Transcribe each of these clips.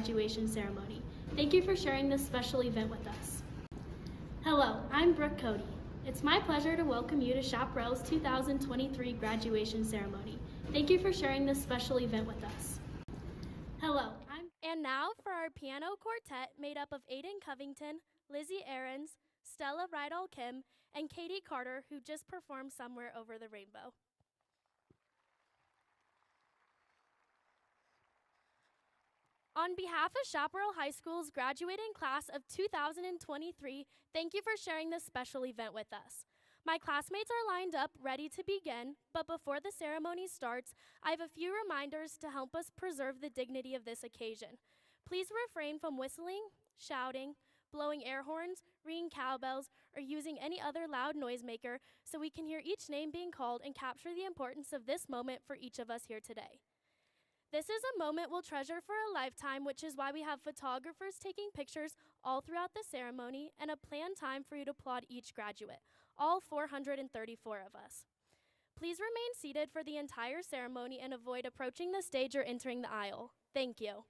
graduation ceremony. Thank you for sharing this special event with us. Hello, I'm Brooke Cody. It's my pleasure to welcome you to Chaparral's 2023 graduation ceremony. Thank you for sharing this special event with us. Hello, And now for our piano quartet made up of Aiden Covington, Lizzie Aarons, Stella Rydall Kim, and Katie Carter, who just performed Somewhere Over the Rainbow. On behalf of Chaparral High School's graduating class of 2023, thank you for sharing this special event with us. My classmates are lined up, ready to begin, but before the ceremony starts, I have a few reminders to help us preserve the dignity of this occasion. Please refrain from whistling, shouting, blowing air horns, ringing cowbells, or using any other loud noisemaker so we can hear each name being called and capture the importance of this moment for each of us here today. This is a moment we'll treasure for a lifetime, which is why we have photographers taking pictures all throughout the ceremony and a planned time for you to applaud each graduate, all 434 of us. Please remain seated for the entire ceremony and avoid approaching the stage or entering the aisle. Thank you.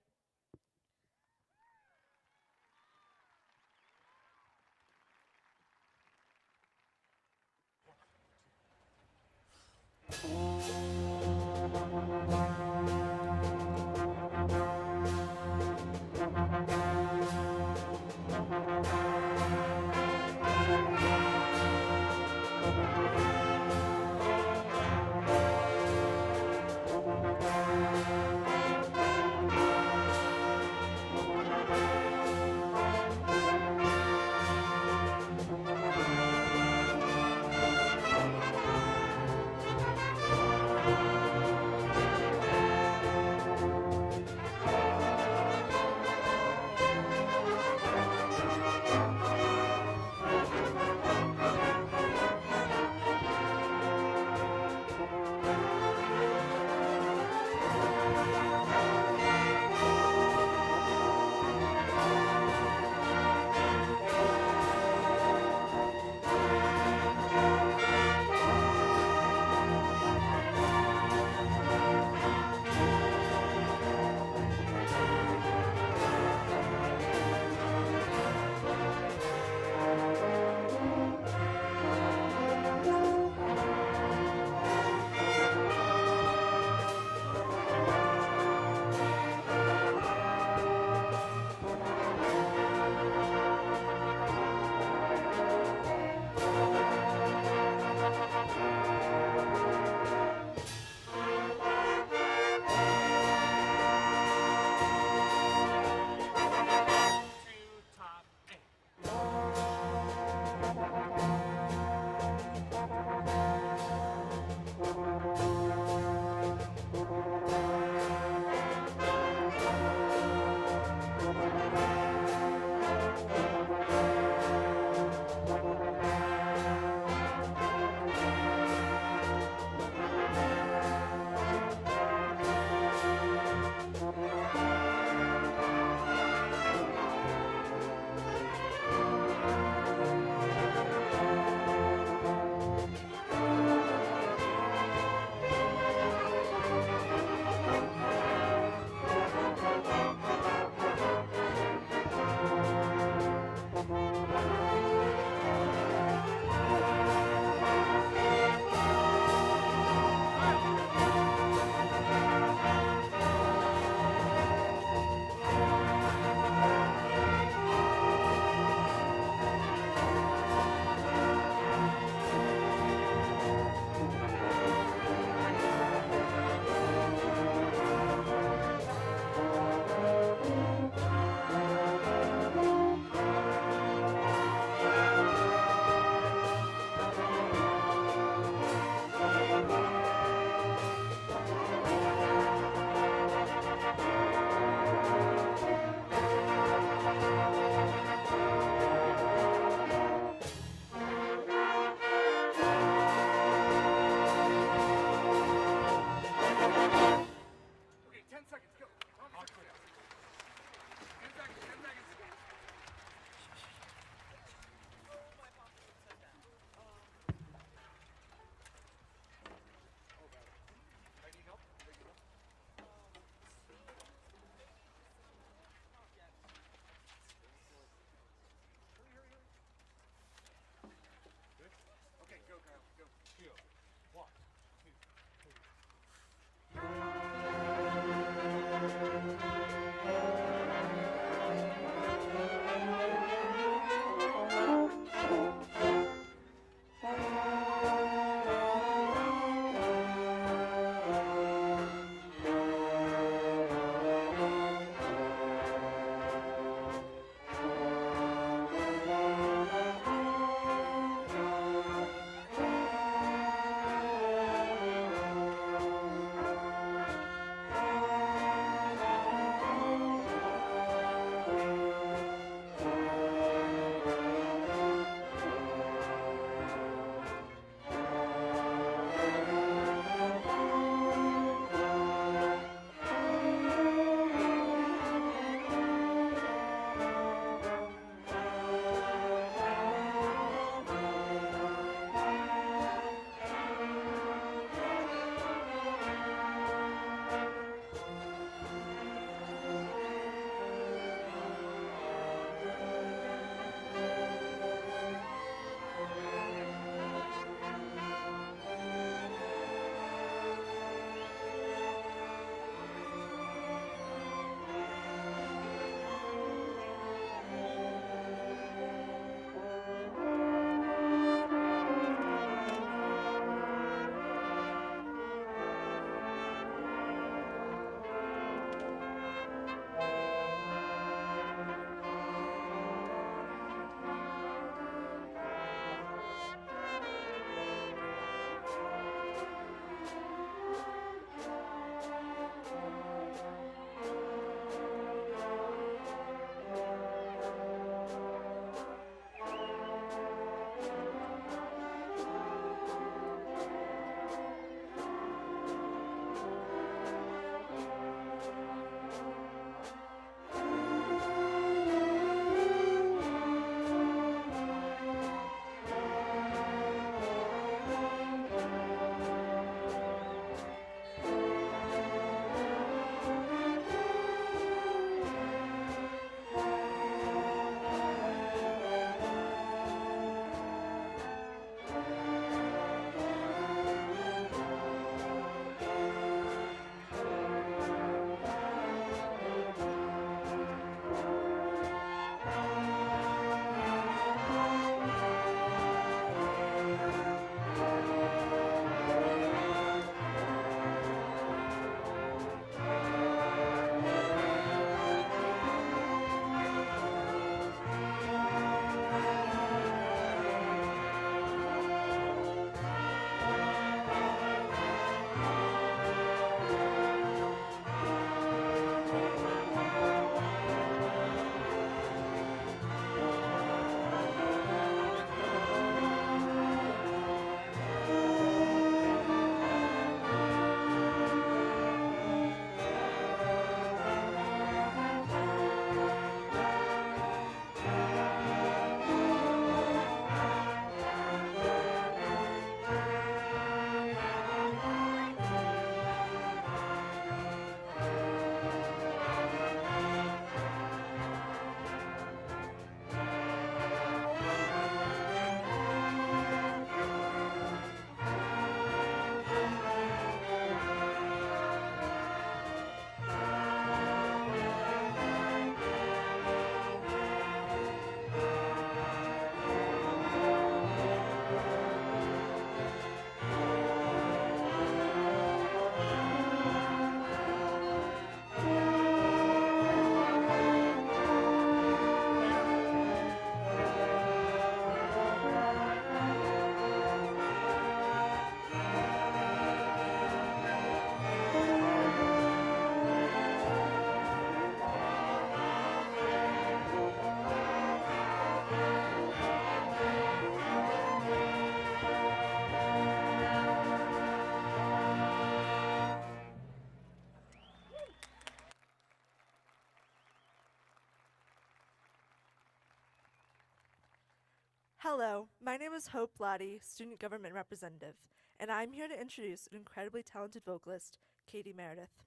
Hello, my name is Hope Lottie, Student Government Representative, and I'm here to introduce an incredibly talented vocalist, Katie Meredith.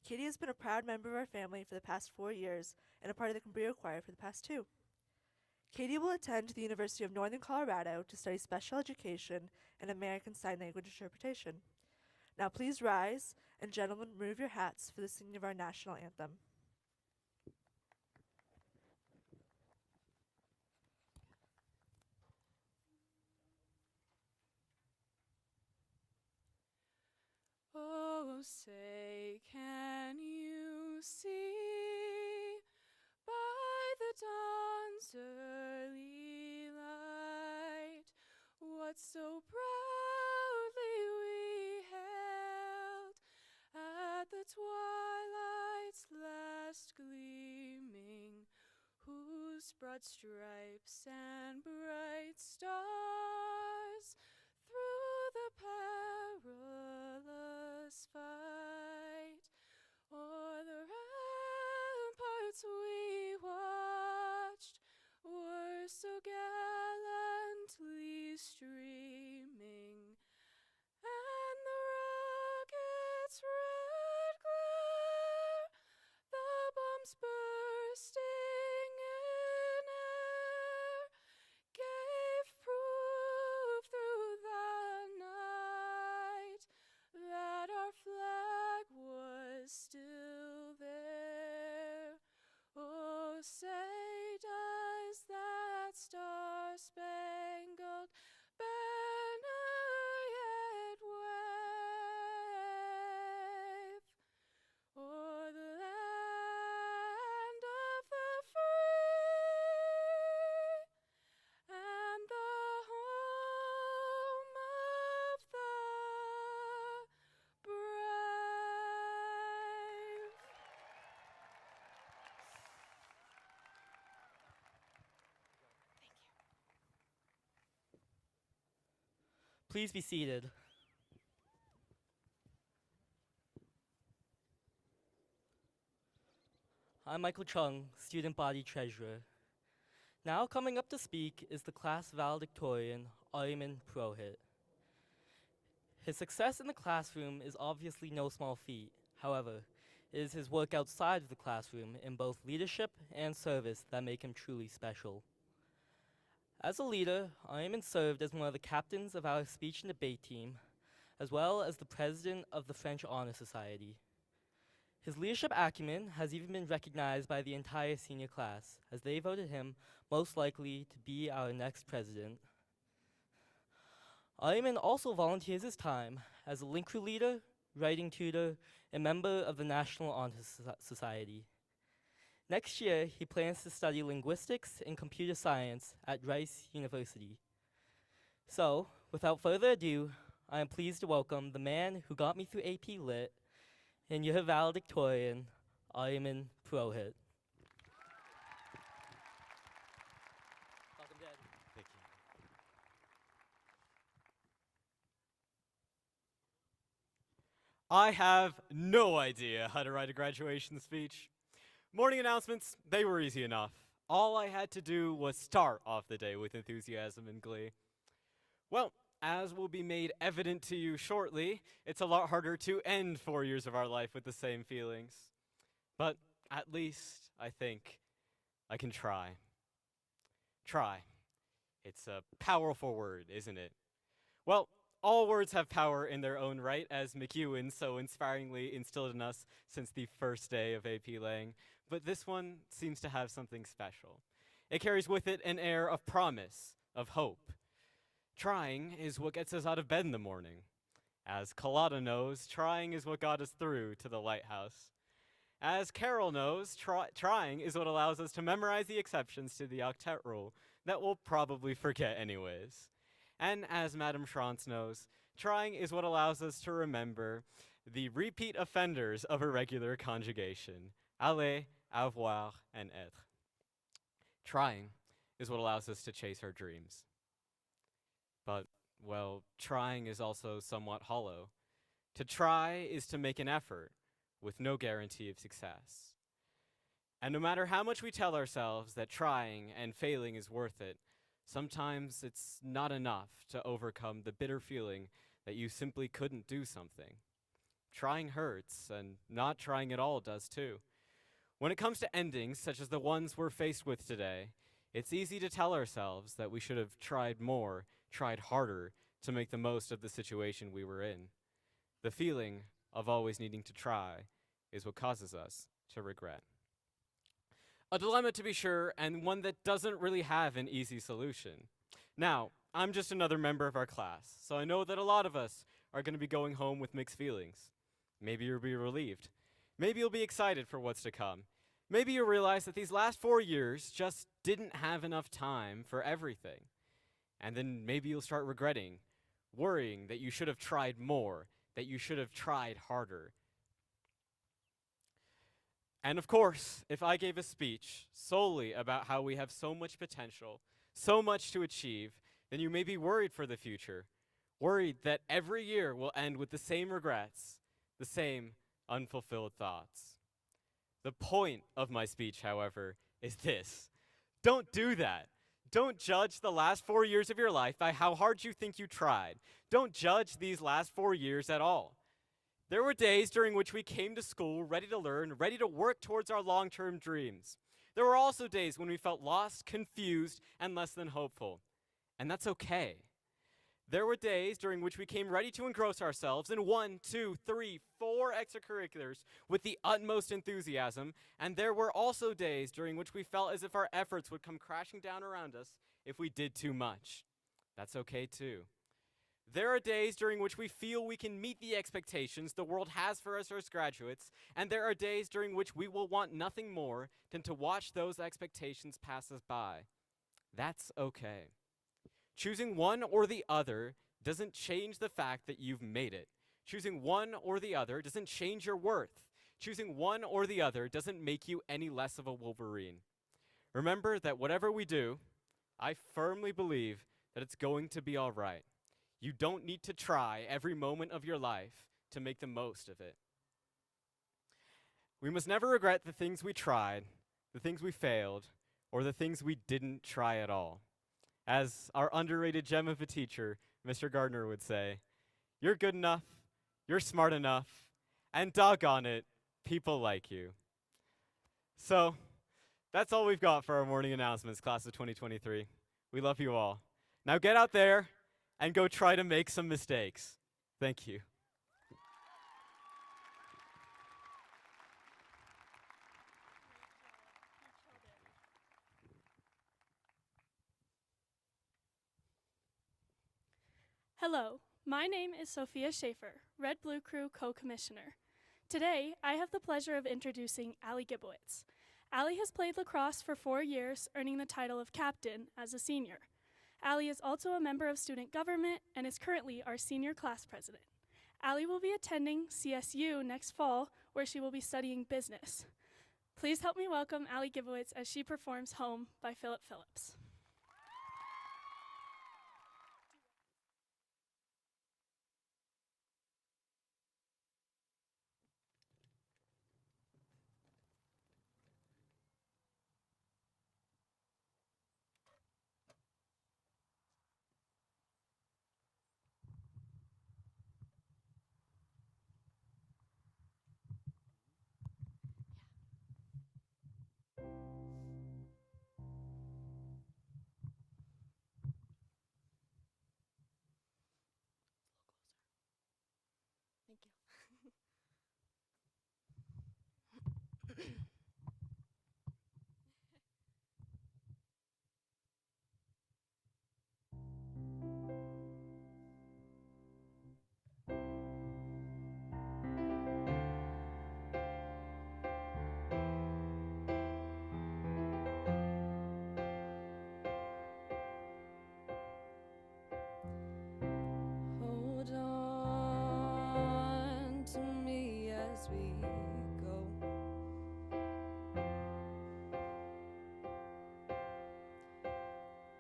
Katie has been a proud member of our family for the past 4 years and a part of the Cambria Choir for the past 2. Katie will attend the University of Northern Colorado to study special education and American Sign Language interpretation. Now please rise, and gentlemen, remove your hats for the singing of our national anthem. Oh, say, can you see by the dawn's early light what so proudly we hailed at the twilight's last gleaming, whose broad stripes and bright stars through the perilous fight o'er the ramparts we watched were so gallantly streaming, and the rocket's red glare, the bombs bursting in air, gave proof through the night that our flag was still there. Oh, say, does that star-spangled banner yet wave o'er the land of the free and the home of the brave? Please be seated. I'm Michael Chung, Student Body Treasurer. Now coming up to speak is the class valedictorian, Ayman Purohit. His success in the classroom is obviously no small feat. However, it is his work outside of the classroom in both leadership and service that make him truly special. As a leader, Ayman served as one of the captains of our speech and debate team, as well as the president of the French Honor Society. His leadership acumen has even been recognized by the entire senior class, as they voted him most likely to be our next president. Ayman also volunteers his time as a link crew leader, writing tutor, and member of the National Honor Society. Next year, he plans to study linguistics and computer science at Rice University. So, without further ado, I am pleased to welcome the man who got me through AP Lit and your valedictorian, Ayman Purohit. Welcome, Dad. Thank you. I have no idea how to write a graduation speech. Morning announcements, they were easy enough. All I had to do was start off the day with enthusiasm and glee. Well, as will be made evident to you shortly, it's a lot harder to end 4 years of our life with the same feelings. But at least, I think, I can try. Try. It's a powerful word, isn't it? Well, all words have power in their own right, as McEwen so inspiringly instilled in us since the first day of AP Lang, but this one seems to have something special. It carries with it an air of promise, of hope. Trying is what gets us out of bed in the morning. As Collada knows, trying is what got us through to the lighthouse. As Carol knows, trying is what allows us to memorize the exceptions to the octet rule that we'll probably forget anyways. And as Madame Schrantz knows, trying is what allows us to remember the repeat offenders of irregular conjugation, aller, avoir, and être. Trying is what allows us to chase our dreams. But, well, trying is also somewhat hollow. To try is to make an effort with no guarantee of success. And no matter how much we tell ourselves that trying and failing is worth it, Sometimes it's not enough to overcome the bitter feeling that you simply couldn't do something. Trying hurts, and not trying at all does too. When it comes to endings, such as the ones we're faced with today, it's easy to tell ourselves that we should have tried more, tried harder to make the most of the situation we were in. The feeling of always needing to try is what causes us to regret. A dilemma, to be sure, and one that doesn't really have an easy solution. Now, I'm just another member of our class, so I know that a lot of us are going to be going home with mixed feelings. Maybe you'll be relieved. Maybe you'll be excited for what's to come. Maybe you'll realize that these last 4 years just didn't have enough time for everything. And then maybe you'll start regretting, worrying that you should have tried more, that you should have tried harder. And of course, if I gave a speech solely about how we have so much potential, so much to achieve, then you may be worried for the future, worried that every year will end with the same regrets, the same unfulfilled thoughts. The point of my speech, however, is this. Don't do that. Don't judge the last 4 years of your life by how hard you think you tried. Don't judge these last 4 years at all. There were days during which we came to school ready to learn, ready to work towards our long-term dreams. There were also days when we felt lost, confused, and less than hopeful. And that's okay. There were days during which we came ready to engross ourselves in 1, 2, 3, 4 extracurriculars with the utmost enthusiasm, and there were also days during which we felt as if our efforts would come crashing down around us if we did too much. That's okay too. There are days during which we feel we can meet the expectations the world has for us as graduates, and there are days during which we will want nothing more than to watch those expectations pass us by. That's okay. Choosing one or the other doesn't change the fact that you've made it. Choosing one or the other doesn't change your worth. Choosing one or the other doesn't make you any less of a Wolverine. Remember that whatever we do, I firmly believe that it's going to be all right. You don't need to try every moment of your life to make the most of it. We must never regret the things we tried, the things we failed, or the things we didn't try at all. As our underrated gem of a teacher, Mr. Gardner, would say, you're good enough, you're smart enough, and doggone it, people like you. So, that's all we've got for our morning announcements, class of 2023. We love you all. Now get out there and go try to make some mistakes. Thank you. Hello, my name is Sophia Schaefer, Red Blue Crew Co-Commissioner. Today, I have the pleasure of introducing Allie Gibowitz. Allie has played lacrosse for 4 years, earning the title of captain as a senior. Allie is also a member of student government and is currently our senior class president. Allie will be attending CSU next fall, where she will be studying business. Please help me welcome Allie Gibowitz as she performs Home by Philip Phillips. Thank you. Hold on to me as we go.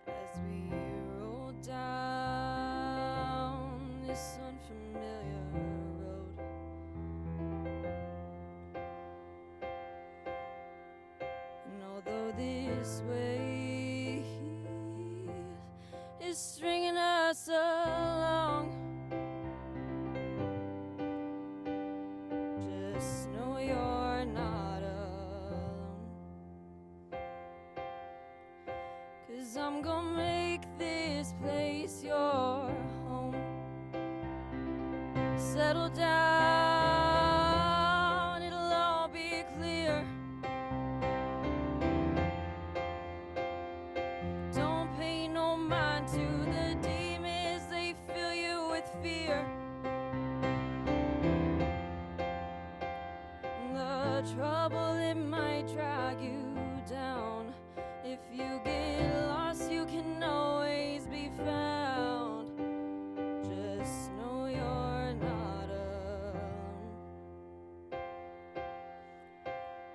As we roll down this unfamiliar road. And although this way is stringing us along. Just know you're not alone. 'Cause I'm gonna make this place your home. Settle down, it'll all be clear. Don't pay no mind to the demons, they fill you with fear. The trouble, it might drag you down. If you get lost, you can always be found. Just know you're not alone.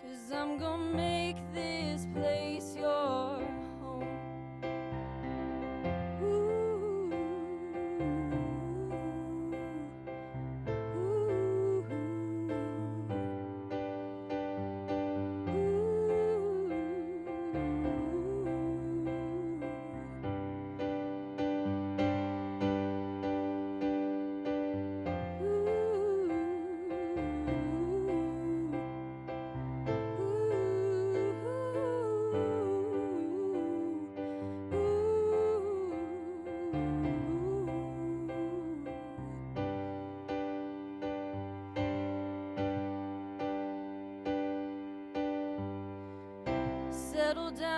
'Cause I'm gonna make this place your home. Ooh, settle down,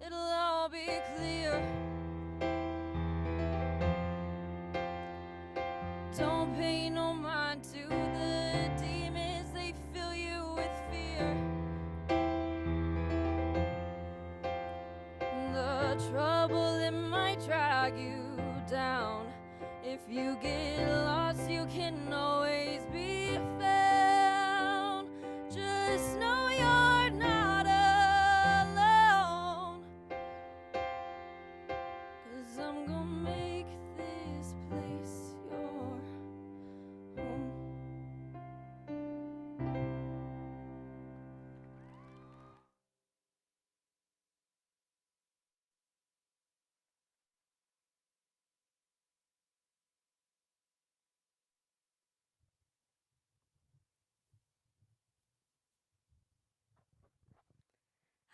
it'll all be clear. Don't pay no mind to the demons, they fill you with fear. The trouble, it might drag you down. If you get lost, you can always be found. Just know you're not alone. 'Cause I'm gonna make this place your home.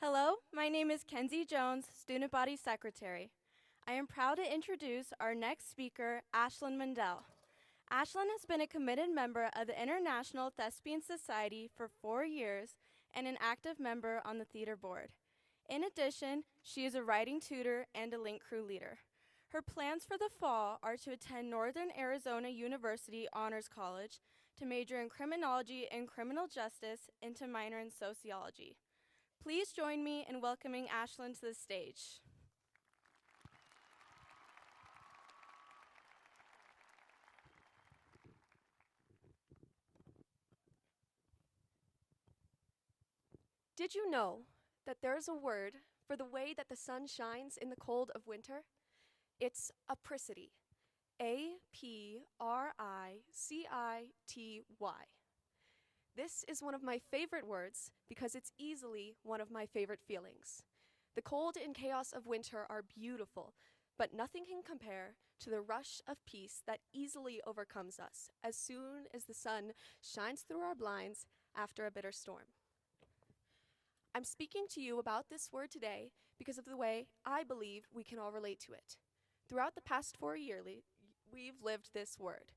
Hello, my name is Kenzie Jones, Student Body Secretary. I am proud to introduce our next speaker, Ashlyn Mundell. Ashlyn has been a committed member of the International Thespian Society for 4 years and an active member on the theater board. In addition, she is a writing tutor and a link crew leader. Her plans for the fall are to attend Northern Arizona University Honors College, to major in criminology and criminal justice, and to minor in sociology. Please join me in welcoming Ashlyn to the stage. Did you know that there's a word for the way that the sun shines in the cold of winter? It's apricity. A-P-R-I-C-I-T-Y. This is one of my favorite words because it's easily one of my favorite feelings. The cold and chaos of winter are beautiful, but nothing can compare to the rush of peace that easily overcomes us as soon as the sun shines through our blinds after a bitter storm. I'm speaking to you about this word today because of the way I believe we can all relate to it. Throughout the past 4 years, we've lived this word.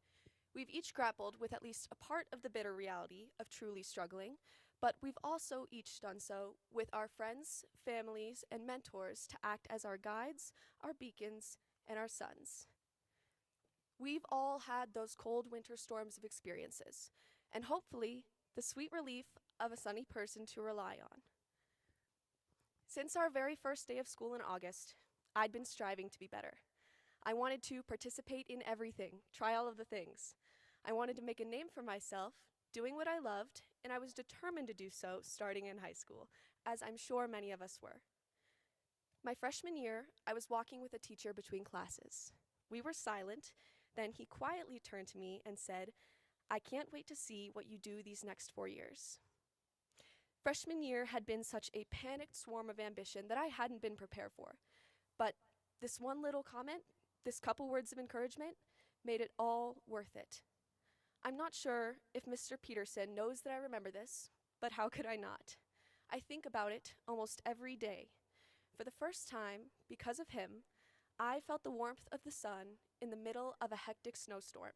We've each grappled with at least a part of the bitter reality of truly struggling, but we've also each done so with our friends, families, and mentors to act as our guides, our beacons, and our suns. We've all had those cold winter storms of experiences, and hopefully the sweet relief of a sunny person to rely on. Since our very first day of school in August, I'd been striving to be better. I wanted to participate in everything, try all of the things. I wanted to make a name for myself, doing what I loved, and I was determined to do so starting in high school, as I'm sure many of us were. My freshman year, I was walking with a teacher between classes. We were silent, then he quietly turned to me and said, "I can't wait to see what you do these next 4 years." Freshman year had been such a panicked swarm of ambition that I hadn't been prepared for. But this one little comment, this couple words of encouragement, made it all worth it. I'm not sure if Mr. Peterson knows that I remember this, but how could I not? I think about it almost every day. For the first time, because of him, I felt the warmth of the sun in the middle of a hectic snowstorm.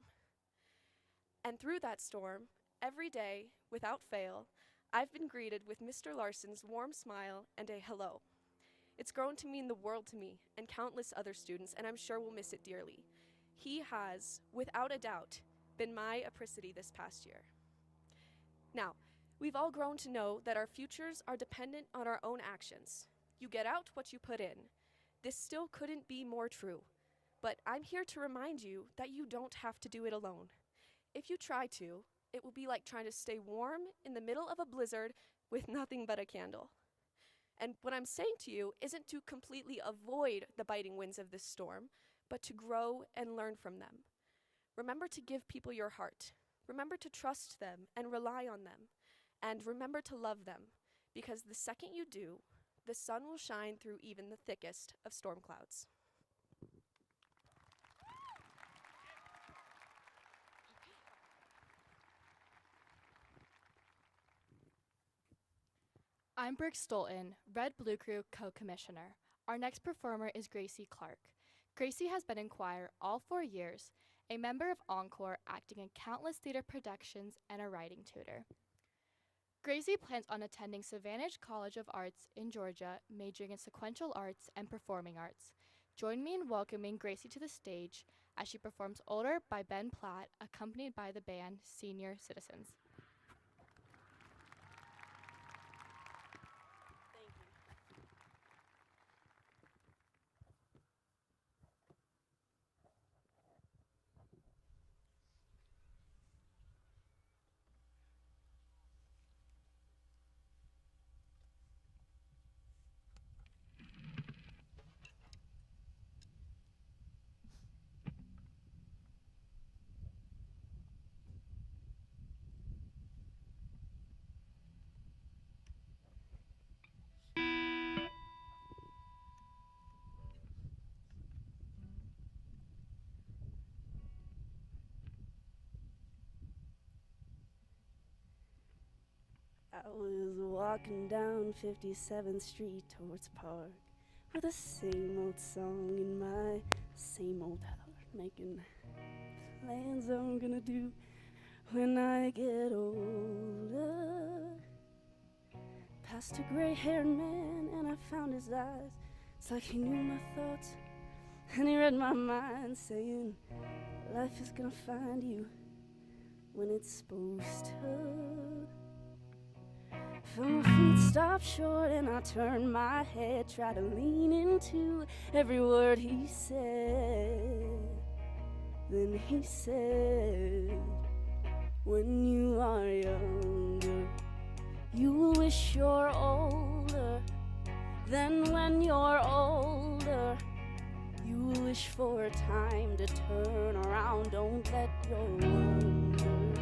And through that storm, every day, without fail, I've been greeted with Mr. Larson's warm smile and a hello. It's grown to mean the world to me and countless other students, and I'm sure will miss it dearly. He has, without a doubt, been my apricity this past year. Now, we've all grown to know that our futures are dependent on our own actions. You get out what you put in. This still couldn't be more true, but I'm here to remind you that you don't have to do it alone. If you try to, it will be like trying to stay warm in the middle of a blizzard with nothing but a candle. And what I'm saying to you isn't to completely avoid the biting winds of this storm, but to grow and learn from them. Remember to give people your heart. Remember to trust them and rely on them. And remember to love them, because the second you do, the sun will shine through even the thickest of storm clouds. I'm Brooke Stolton, Red Blue Crew co-commissioner. Our next performer is Gracie Clark. Gracie has been in choir all 4 years, a member of Encore, acting in countless theater productions, and a writing tutor. Gracie plans on attending Savannah College of Arts in Georgia, majoring in sequential arts and performing arts. Join me in welcoming Gracie to the stage as she performs Older by Ben Platt, accompanied by the band Senior Citizens. I was walking down 57th Street towards Park with the same old song in my same old heart, making plans I'm gonna do when I get older. Past a gray-haired man and I found his eyes. It's like he knew my thoughts and he read my mind, saying life is gonna find you when it's supposed to. Felt my feet stop short and I turned my head, tried to lean into every word he said. Then he said, when you are younger, you will wish you're older. Then when you're older, you will wish for a time to turn around. Don't let your wonder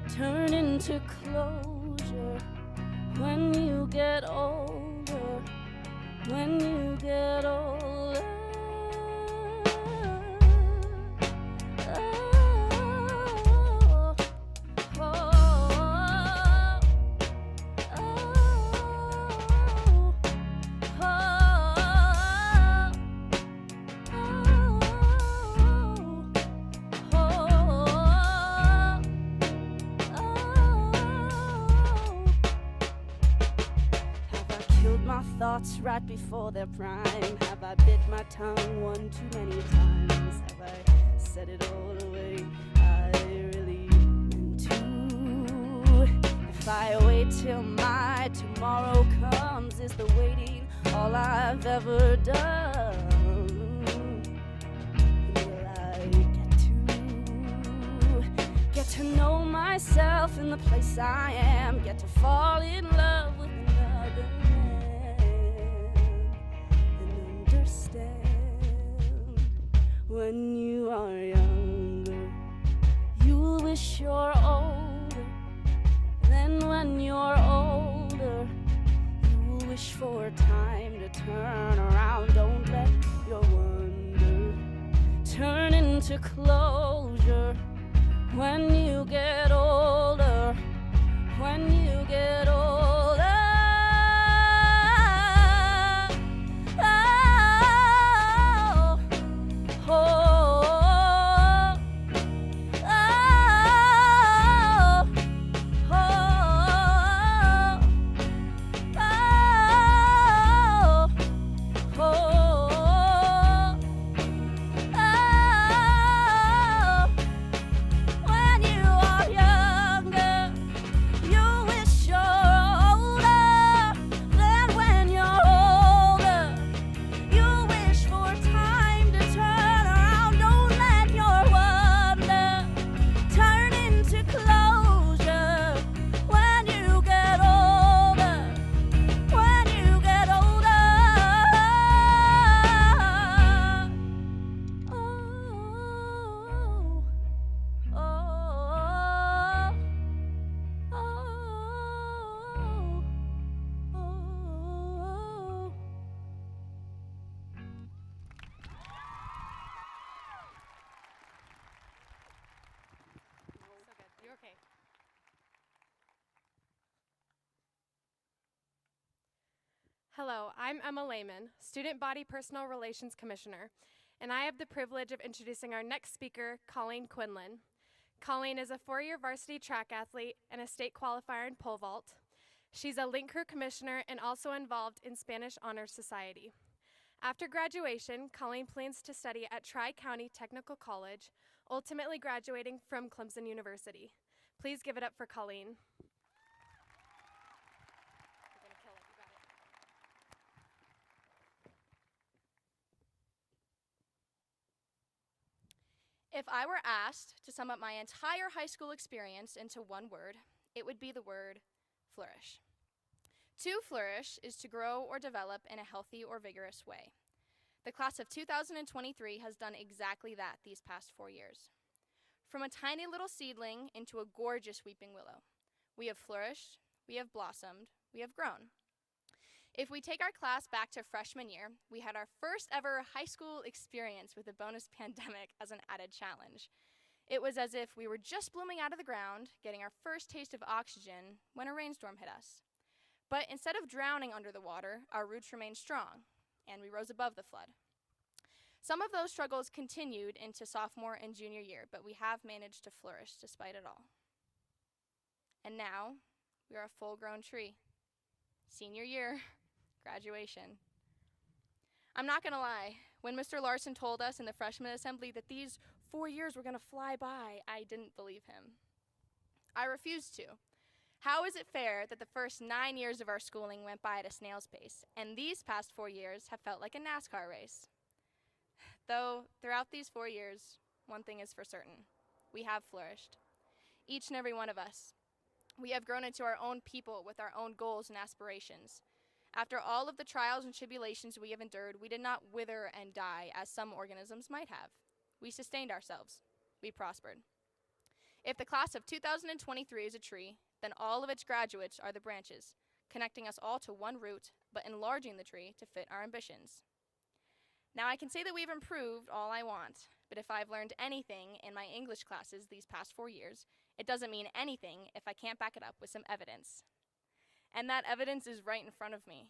turn into closure. When you get older, when you get older, thoughts right before their prime? Have I bit my tongue one too many times? Have I said it all away I really meant to? If I wait till my tomorrow comes, is the waiting all I've ever done? Will I get to know myself in the place I am, get to fall in love with another when you are younger, you will wish you're older. Then when you're older, wish for time to turn around. Don't let your wonder turn into closure when you get older. When you get older. Oh, oh, oh, oh, oh, oh. When you are younger, you wish you're older. Then when you're older, you wish for time to turn around. Don't let your wonder turn into closure when you get older. When you get older. Oh, oh, oh, oh. You're okay. Hello, I'm Emma Lehman, Student Body Personal Relations Commissioner, and I have the privilege of introducing our next speaker, Colleen Quinlan. Colleen is a four-year varsity track athlete and a state qualifier in pole vault. She's a Link Crew Commissioner and also involved in Spanish Honor Society. After graduation, Colleen plans to study at Tri-County Technical College, ultimately graduating from Clemson University. Please give it up for Colleen. You're gonna kill it, you got it. If I were asked to sum up my entire high school experience into one word, it would be the word flourish. To flourish is to grow or develop in a healthy or vigorous way. The class of 2023 has done exactly that these past 4 years. From a tiny little seedling into a gorgeous weeping willow, we have flourished, we have blossomed, we have grown. If we take our class back to freshman year, we had our first ever high school experience with a bonus pandemic as an added challenge. It was as if we were just blooming out of the ground, getting our first taste of oxygen, when a rainstorm hit us. But instead of drowning under the water, our roots remained strong, and we rose above the flood. Some of those struggles continued into sophomore and junior year, but we have managed to flourish despite it all. And now, we are a full-grown tree. Senior year, graduation. I'm not gonna lie, when Mr. Larson told us in the freshman assembly that these 4 years were gonna fly by, I didn't believe him. I refused to. How is it fair that the first 9 years of our schooling went by at a snail's pace, and these past 4 years have felt like a NASCAR race? Though, throughout these 4 years, one thing is for certain. We have flourished. Each and every one of us. We have grown into our own people with our own goals and aspirations. After all of the trials and tribulations we have endured, we did not wither and die as some organisms might have. We sustained ourselves. We prospered. If the class of 2023 is a tree, then all of its graduates are the branches, connecting us all to one root, but enlarging the tree to fit our ambitions. Now, I can say that we've improved all I want, but if I've learned anything in my English classes these past 4 years, it doesn't mean anything if I can't back it up with some evidence. And that evidence is right in front of me.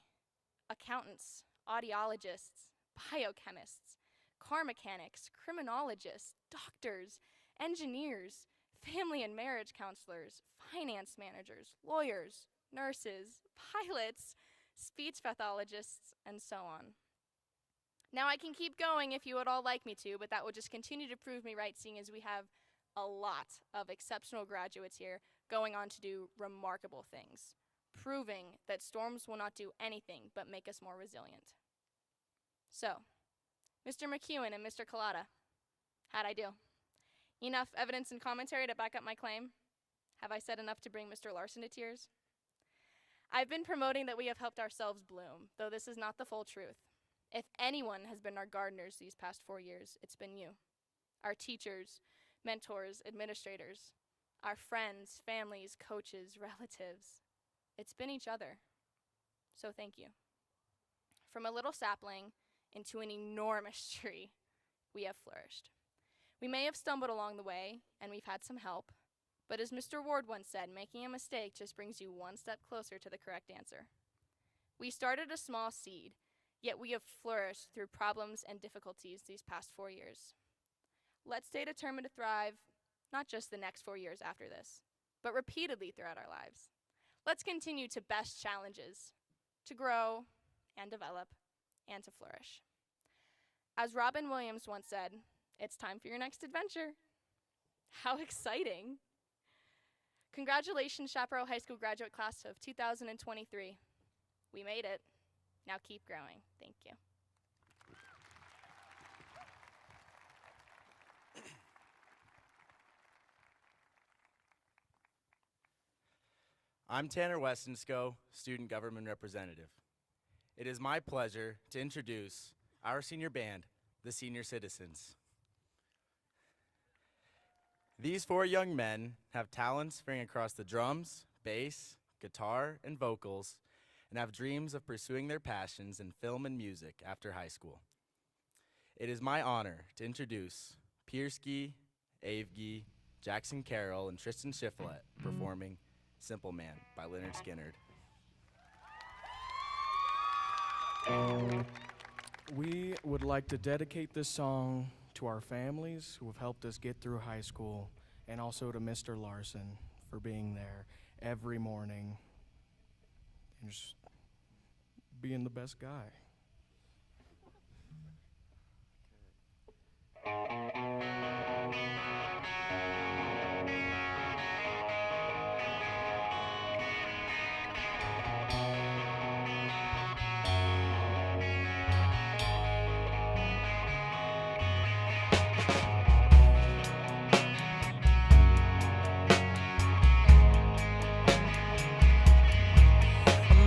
Accountants, audiologists, biochemists, car mechanics, criminologists, doctors, engineers, family and marriage counselors, finance managers, lawyers, nurses, pilots, speech pathologists, and so on. Now, I can keep going if you would all like me to, but that would just continue to prove me right, seeing as we have a lot of exceptional graduates here going on to do remarkable things, proving that storms will not do anything but make us more resilient. So, Mr. McEwen and Mr. Collada, how'd I do? Enough evidence and commentary to back up my claim? Have I said enough to bring Mr. Larson to tears? I've been promoting that we have helped ourselves bloom, though this is not the full truth. If anyone has been our gardeners these past 4 years, it's been you. Our teachers, mentors, administrators, our friends, families, coaches, relatives. It's been each other. so thank you. From a little sapling into an enormous tree, we have flourished. We may have stumbled along the way, and we've had some help, but as Mr. Ward once said, making a mistake just brings you one step closer to the correct answer. We started a small seed, yet we have flourished through problems and difficulties these past 4 years. Let's stay determined to thrive, not just the next 4 years after this, but repeatedly throughout our lives. Let's continue to best challenges, to grow and develop and to flourish. As Robin Williams once said, it's time for your next adventure. How exciting! Congratulations, Chaparral High School graduate class of 2023. We made it. Now keep growing. Thank you. I'm Tanner Westonsko, Student Government Representative. It is my pleasure to introduce our senior band, the Senior Citizens. These 4 young men have talents varying across the drums, bass, guitar, and vocals, and have dreams of pursuing their passions in film and music after high school. It is my honor to introduce Pierski, Avgi, Jackson Carroll, and Tristan Shiflett performing Simple Man by Leonard Skinnard. We would like to dedicate this song to our families who have helped us get through high school, and also to Mr. Larson for being there every morning and just being the best guy.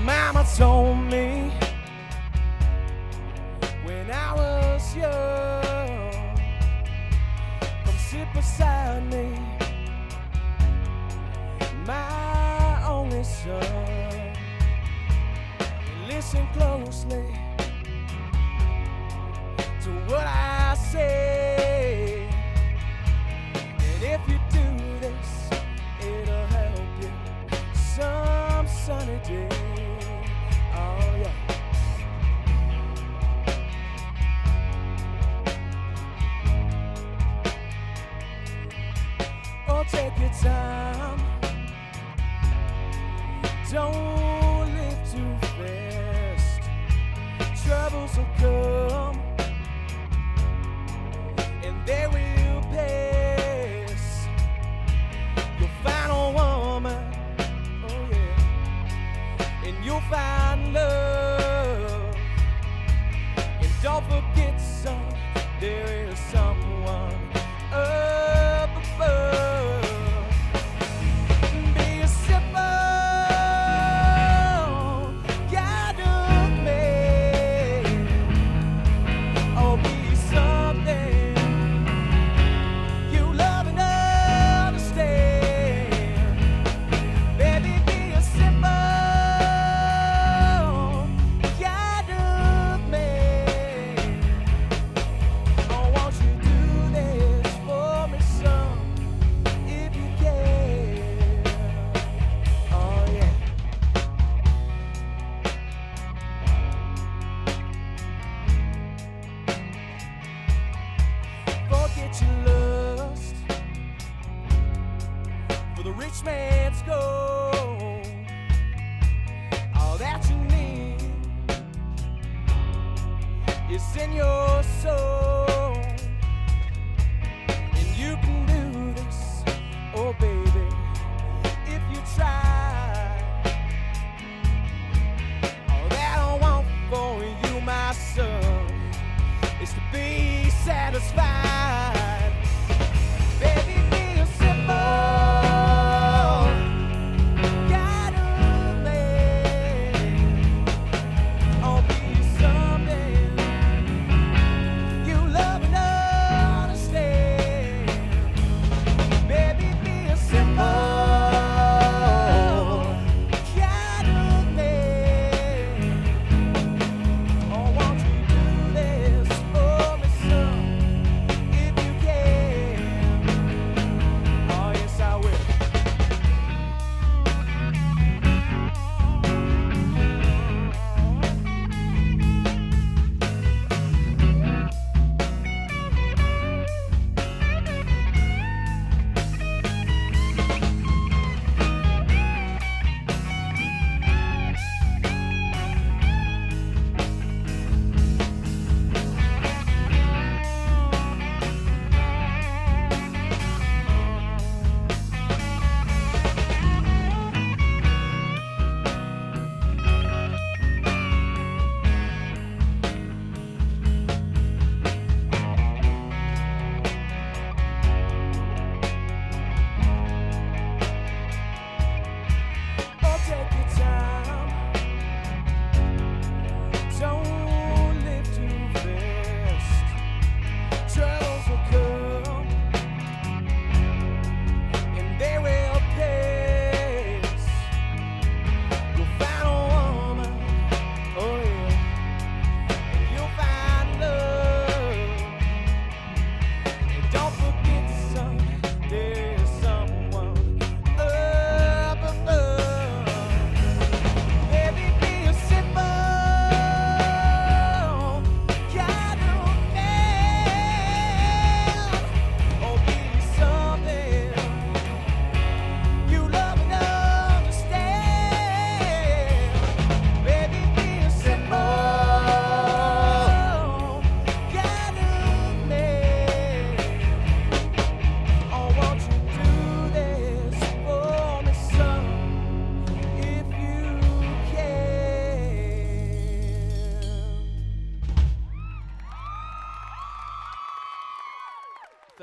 Mama told me when I was young, come sit beside me, my only son, and listen closely to what I say, and if you do this, it'll help you some sunny day. Oh yeah. Oh, take your time. Don't live too fast. Troubles will come, and they will pass. You'll find a woman, oh yeah, and you'll find love. And don't forget, son, there is someone up above. Be a simple kind of man. Oh, be something you love and understand. Baby, be a simple kind of man. Oh, won't you do this for me, son, if you can? Oh, yeah. Forget your lust for the rich man's gold. All that you need is in your soul, and you can do this, oh baby, if you try. All that I want for you, my son, is to be satisfied. Baby, be a simple kind of man. Oh, be something you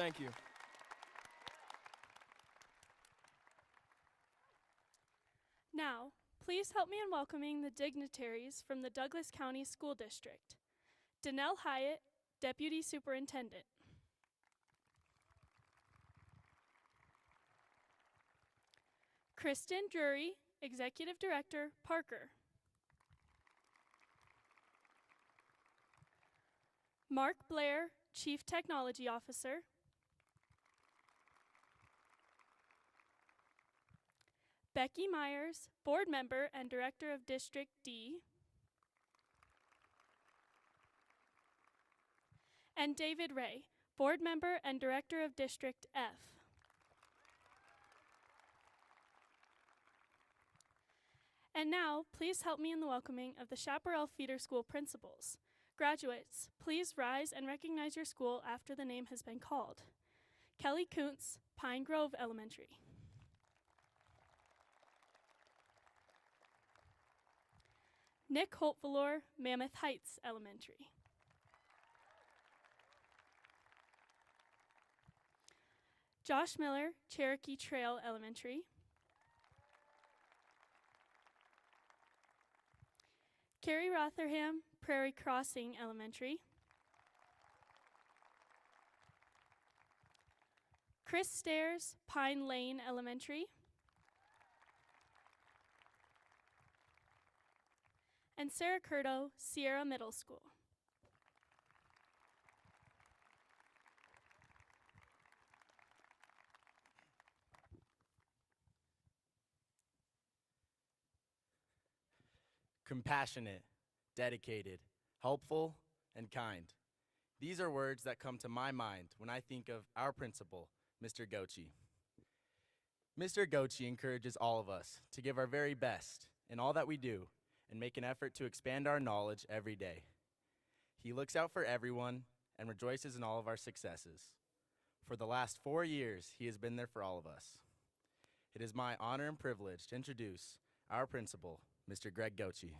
Thank you. Now, please help me in welcoming the dignitaries from the Douglas County School District. Danelle Hyatt, Deputy Superintendent. Kristen Drury, Executive Director, Parker. Mark Blair, Chief Technology Officer. Becky Myers, Board Member and Director of District D. And David Ray, Board Member and Director of District F. And now, please help me in the welcoming of the Chaparral Feeder School principals. Graduates, please rise and recognize your school after the name has been called. Kelly Kuntz, Pine Grove Elementary. Nick Holtvalor, Mammoth Heights Elementary. Josh Miller, Cherokee Trail Elementary. Carrie Rotherham, Prairie Crossing Elementary. Chris Stairs, Pine Lane Elementary. And Sarah Curto, Sierra Middle School. Compassionate, dedicated, helpful, and kind. These are words that come to my mind when I think of our principal, Mr. Gochi. Mr. Gochi encourages all of us to give our very best in all that we do and make an effort to expand our knowledge every day. He looks out for everyone and rejoices in all of our successes. For the last 4 years, he has been there for all of us. It is my honor and privilege to introduce our principal, Mr. Greg Gochi.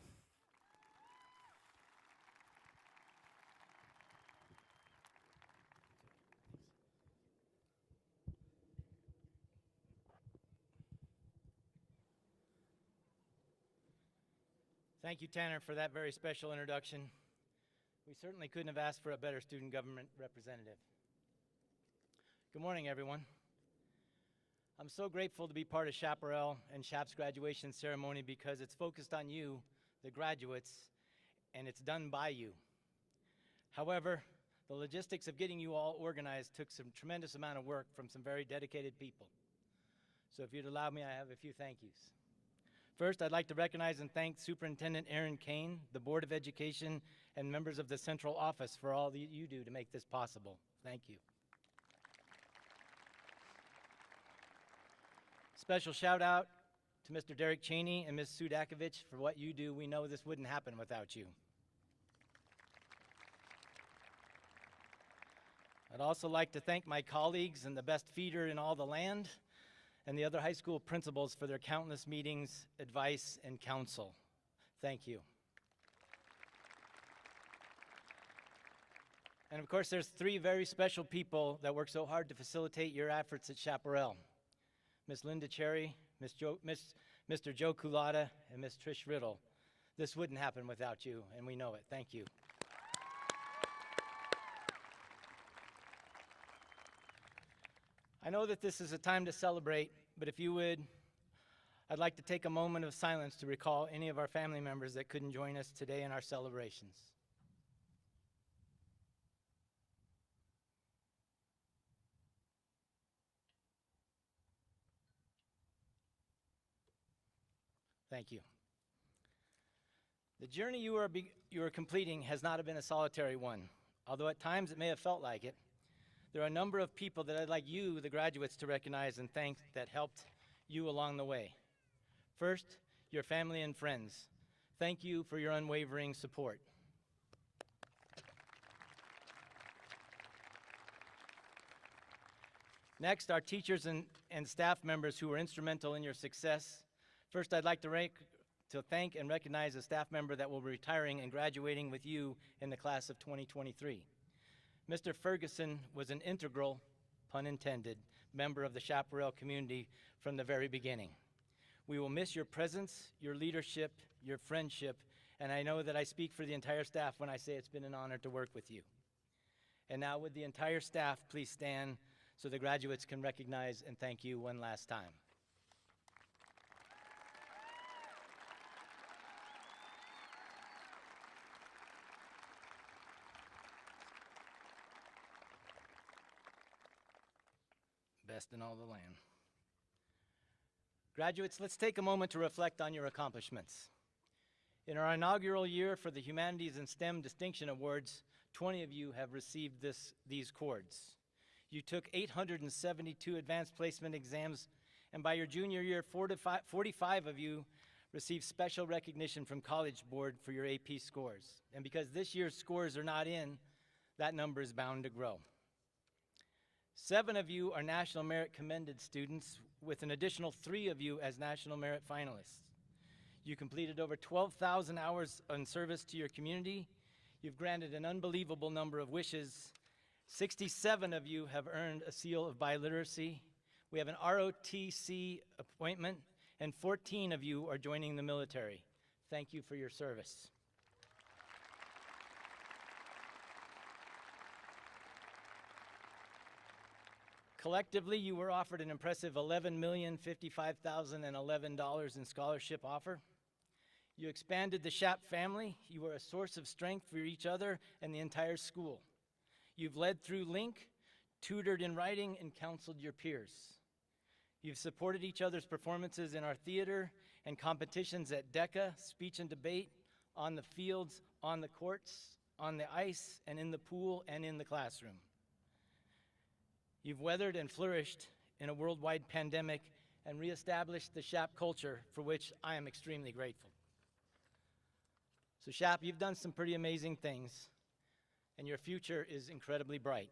Thank you, Tanner, for that very special introduction. We certainly couldn't have asked for a better student government representative. Good morning, everyone. I'm so grateful to be part of Chaparral and CHAP's graduation ceremony because it's focused on you, the graduates, and it's done by you. However, the logistics of getting you all organized took some tremendous amount of work from some very dedicated people. So if you'd allow me, I have a few thank yous. First, I'd like to recognize and thank Superintendent Aaron Kane, the Board of Education, and members of the Central Office for all that you do to make this possible. Thank you. Special shout out to Mr. Derek Cheney and Ms. Sudakovich for what you do. We know this wouldn't happen without you. I'd also like to thank my colleagues and the best feeder in all the land, and the other high school principals for their countless meetings, advice, and counsel. Thank you. And of course, there's 3 very special people that work so hard to facilitate your efforts at Chaparral. Ms. Linda Cherry, Mr. Joe Kulata, and Ms. Trish Riddle. This wouldn't happen without you, and we know it. Thank you. I know that this is a time to celebrate, but if you would, I'd like to take a moment of silence to recall any of our family members that couldn't join us today in our celebrations. Thank you. The journey you are completing has not been a solitary one, although at times it may have felt like it. There are a number of people that I'd like you, the graduates, to recognize and thank that helped you along the way. First, your family and friends. Thank you for your unwavering support. Next, our teachers and staff members who were instrumental in your success. First, I'd like to thank and recognize a staff member that will be retiring and graduating with you in the class of 2023. Mr. Ferguson was an integral pun intended, member of the Chaparral community from the very beginning. We will miss your presence, your leadership, your friendship, and I know that I speak for the entire staff when I say it's been an honor to work with you. And now would the entire staff please stand so the graduates can recognize and thank you one last time. Best in all the land. Graduates, let's take a moment to reflect on your accomplishments. In our inaugural year for the Humanities and STEM Distinction Awards, 20 of you have received these cords. You took 872 advanced placement exams, and by your junior year, 45 of you received special recognition from College Board for your AP scores. And because this year's scores are not in, that number is bound to grow. 7 of you are National Merit Commended students, with an additional 3 of you as National Merit finalists. You completed over 12,000 hours in service to your community. You've granted an unbelievable number of wishes. 67 of you have earned a seal of biliteracy. We have an ROTC appointment, and 14 of you are joining the military. Thank you for your service. Collectively, you were offered an impressive $11,055,011 in scholarship offer. You expanded the Shap family. You were a source of strength for each other and the entire school. You've led through Link, tutored in writing, and counseled your peers. You've supported each other's performances in our theater and competitions at DECA, speech and debate, on the fields, on the courts, on the ice, and in the pool, and in the classroom. You've weathered and flourished in a worldwide pandemic and reestablished the Shap culture, for which I am extremely grateful. So Shap, you've done some pretty amazing things, and your future is incredibly bright.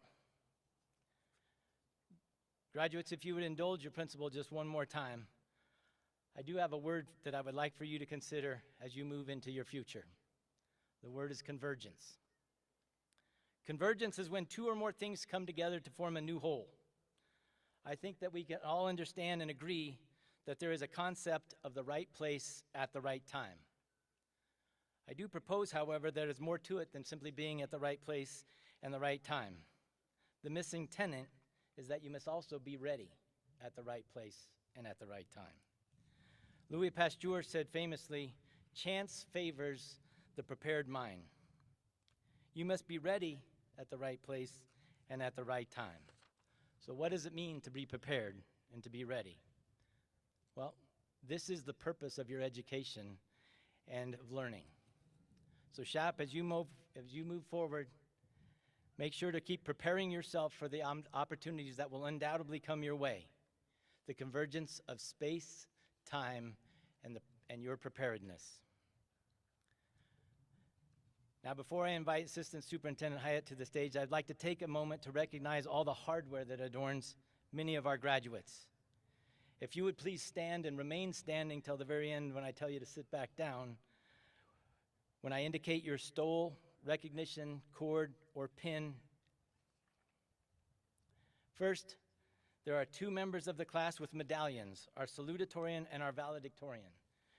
Graduates, if you would indulge your principal just one more time, I do have a word that I would like for you to consider as you move into your future. The word is convergence. Convergence is when 2 or more things come together to form a new whole. I think that we can all understand and agree that there is a concept of the right place at the right time. I do propose, however, there is more to it than simply being at the right place and the right time. The missing tenet is that you must also be ready at the right place and at the right time. Louis Pasteur said famously, "Chance favors the prepared mind." You must be ready at the right place and at the right time. So what does it mean to be prepared and to be ready? Well, this is the purpose of your education and of learning. So Shap, as you move forward, make sure to keep preparing yourself for the opportunities that will undoubtedly come your way. The convergence of space, time, and your preparedness. Now, before I invite Assistant Superintendent Hyatt to the stage, I'd like to take a moment to recognize all the hardware that adorns many of our graduates. If you would please stand and remain standing till the very end when I tell you to sit back down. When I indicate your stole, recognition, cord, or pin. First, there are 2 members of the class with medallions, our salutatorian and our valedictorian.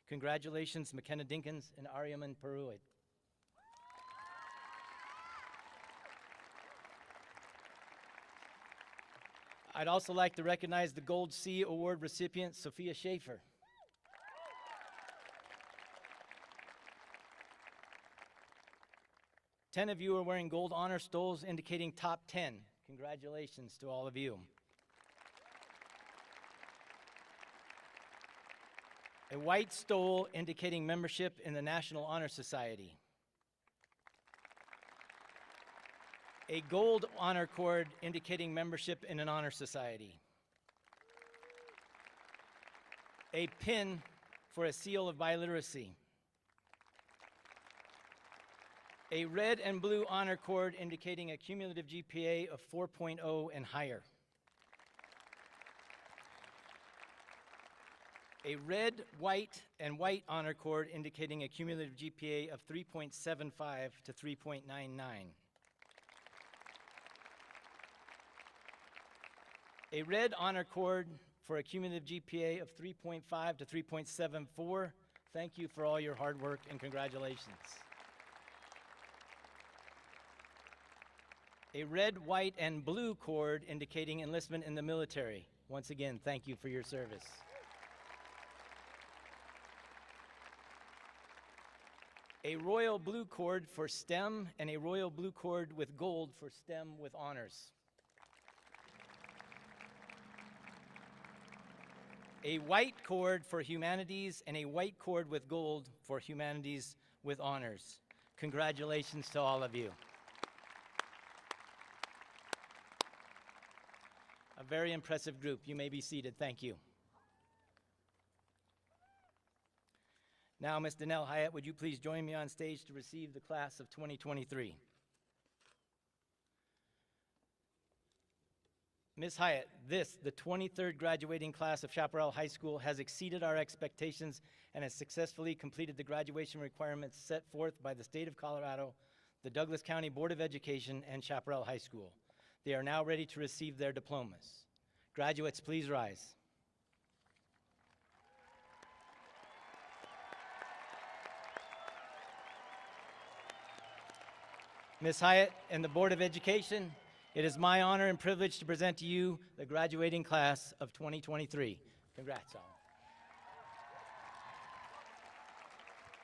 Congratulations, McKenna Dinkins and Aryaman Peruid. I'd also like to recognize the Gold C Award recipient, Sophia Schaefer. Ten of you are wearing gold honor stoles indicating top 10. Congratulations to all of you. A white stole indicating membership in the National Honor Society. A gold honor cord indicating membership in an honor society. A pin for a seal of biliteracy. A red and blue honor cord indicating a cumulative GPA of 4.0 and higher. A red, white, and white honor cord indicating a cumulative GPA of 3.75 to 3.99. A red honor cord for a cumulative GPA of 3.5 to 3.74. Thank you for all your hard work and congratulations. A red, white, and blue cord indicating enlistment in the military. Once again, thank you for your service. A royal blue cord for STEM and a royal blue cord with gold for STEM with honors. A white cord for humanities and a white cord with gold for humanities with honors. Congratulations to all of you. A very impressive group. You may be seated. Thank you. Now, Ms. Danelle Hyatt, would you please join me on stage to receive the class of 2023? Ms. Hyatt, the 23rd graduating class of Chaparral High School has exceeded our expectations and has successfully completed the graduation requirements set forth by the state of Colorado, the Douglas County Board of Education, and Chaparral High School. They are now ready to receive their diplomas. Graduates, please rise. Ms. Hyatt and the Board of Education, it is my honor and privilege to present to you the graduating class of 2023. Congrats, all.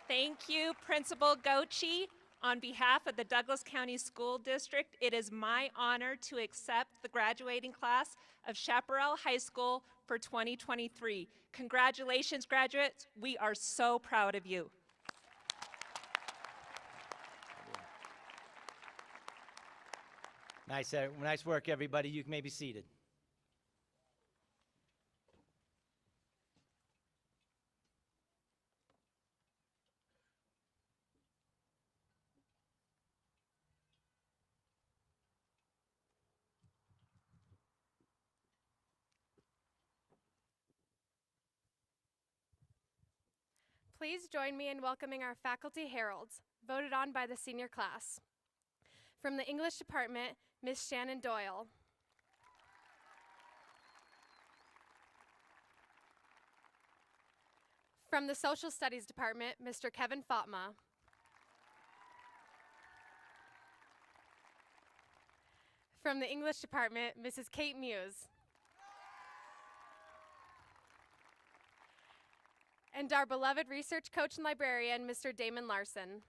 Thank you, Principal Gochi. On behalf of the Douglas County School District, it is my honor to accept the graduating class of Chaparral High School for 2023. Congratulations, graduates. We are so proud of you. Nice work, everybody. You may be seated. Please join me in welcoming our faculty heralds, voted on by the senior class. From the English department, Ms. Shannon Doyle. From the social studies department, Mr. Kevin Fatma. From the English department, Mrs. Kate Muse. And our beloved research coach and librarian, Mr. Damon Larson.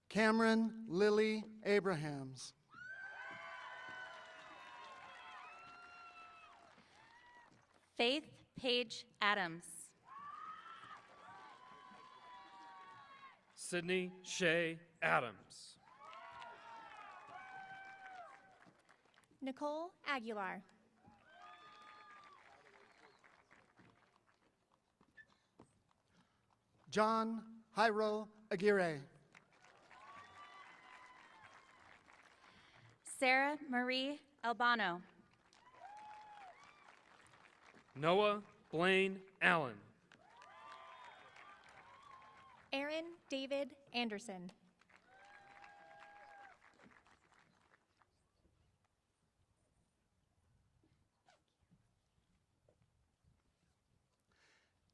Cameron Lily Abrahams. Faith Paige Adams. Sydney Shea Adams. Nicole Aguilar. John Jairo Aguirre. Sarah Marie Albano. Noah Blaine Allen. Aaron David Anderson.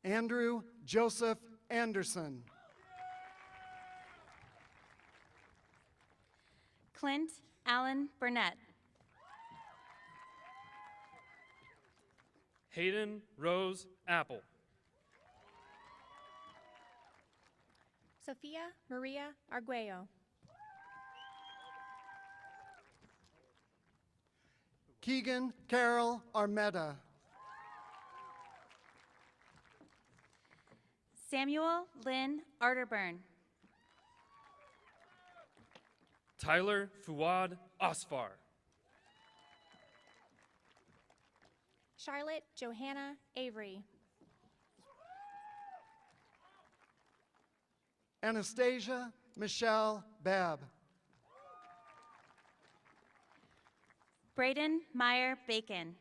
Andrew Joseph Anderson. Clint Allen Burnett. Hayden Rose Apple. Sophia Maria Arguello. Keegan Carol Armeda. Samuel Lynn Arterburn. Tyler Fuad Osfar. Charlotte Johanna Avery. Anastasia Michelle Babb. Braden Meyer Bacon.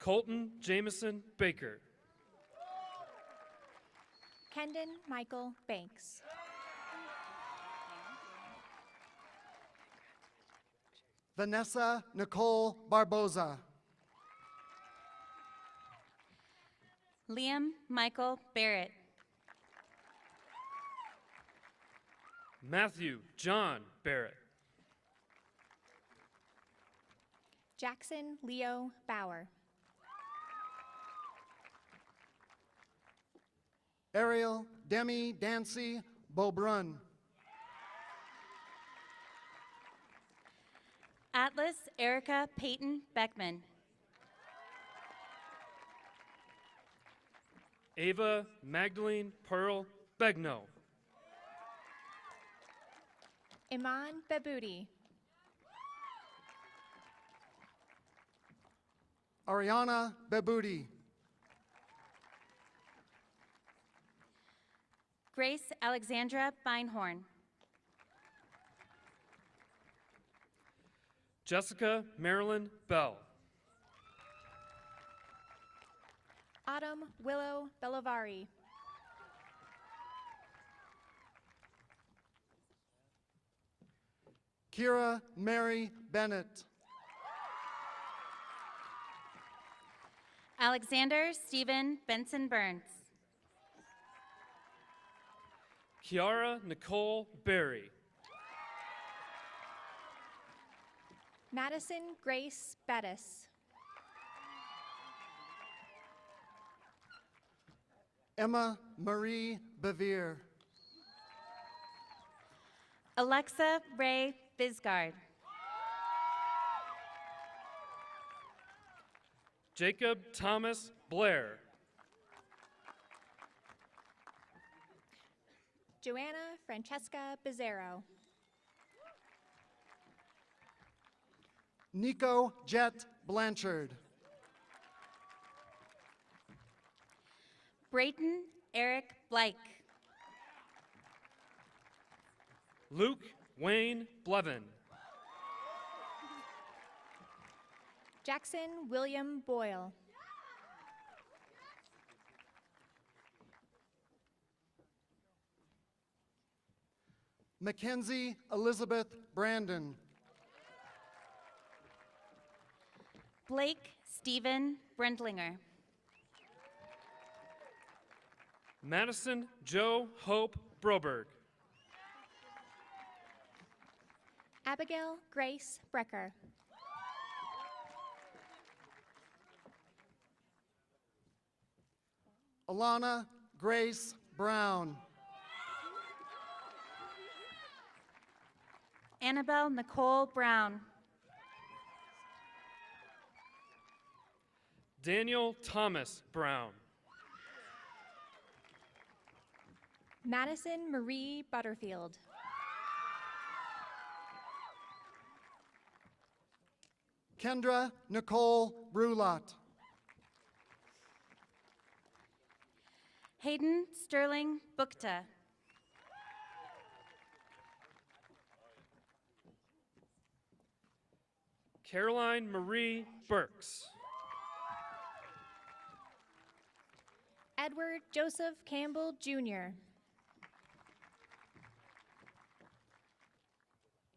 Colton Jameson Baker. Kendon Michael Banks. Vanessa Nicole Barboza. Liam Michael Barrett. Matthew John Barrett. Jackson Leo Bauer. Ariel Demi Dancy Beaubrun. Atlas Erica Peyton Beckman. Ava Magdalene Pearl Begno. Iman Baboudi. Ariana Baboudi. Grace Alexandra Beinhorn. Jessica Marilyn Bell. Autumn Willow Bellovari. Kira Mary Bennett. Alexander Stephen Benson Burns. Kiara Nicole Berry. Madison Grace Bettis. Emma Marie Bevere. Alexa Ray Bisgard. Jacob Thomas Blair. Joanna Francesca Bizzaro. Nico Jet Blanchard. Brayton Eric Blake. Luke Wayne Blevin. Jackson William Boyle. Mackenzie Elizabeth Brandon. Blake Stephen Brendlinger. Madison Joe Hope Broberg. Abigail Grace Brecker. Alana Grace Brown. Annabelle Nicole Brown. Daniel Thomas Brown. Madison Marie Butterfield. Kendra Nicole Brulot. Hayden Sterling Bukta. Caroline Marie Burks. Edward Joseph Campbell Jr.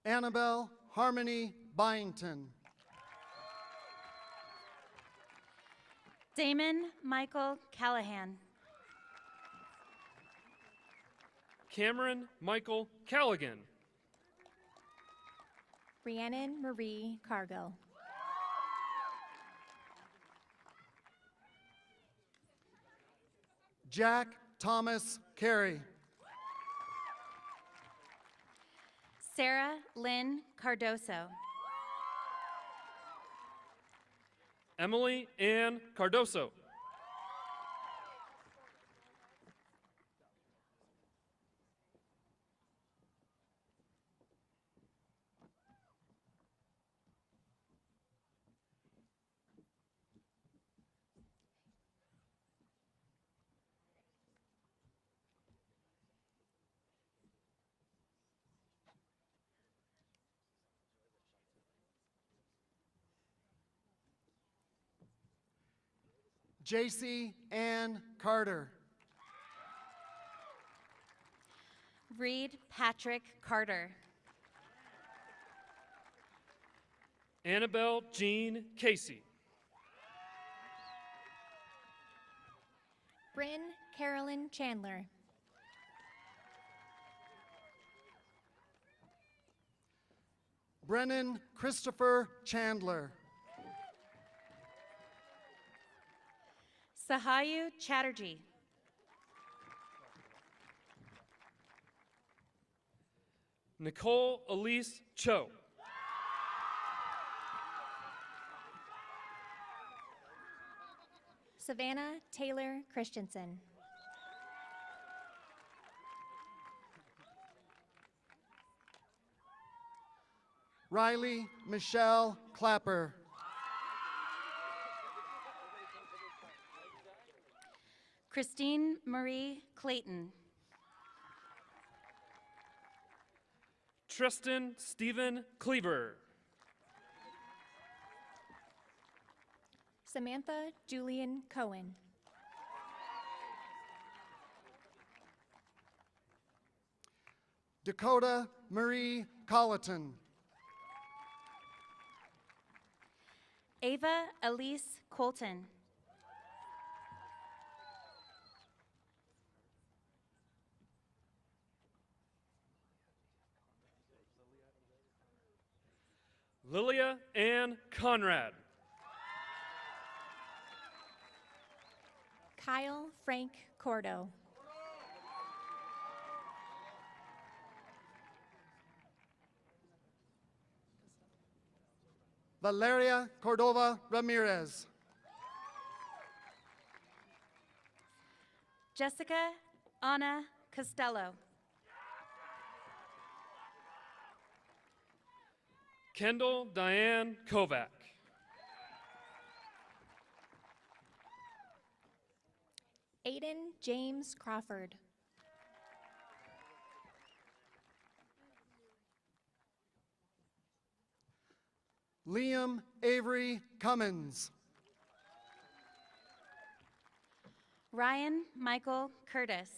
Annabelle Harmony Byington. Damon Michael Callahan. Cameron Michael Callaghan. Rhiannon Marie Cargill. Jack Thomas Carey. Sarah Lynn Cardoso. Emily Ann Cardoso. JC Ann Carter. Reed Patrick Carter. Annabelle Jean Casey. Bryn Carolyn Chandler. Brennan Christopher Chandler. Sahayu Chatterjee. Nicole Elise Cho. Savannah Taylor Christensen. Riley Michelle Clapper. Christine Marie Clayton. Tristan Stephen Cleaver. Samantha Julian Cohen. Dakota Marie Colleton. Ava Elise Colton. Lilia Ann Conrad. Kyle Frank Cordo. Valeria Cordova Ramirez. Jessica Anna Costello. Kendall Diane Kovac. Aiden James Crawford. Liam Avery Cummins. Ryan Michael Curtis.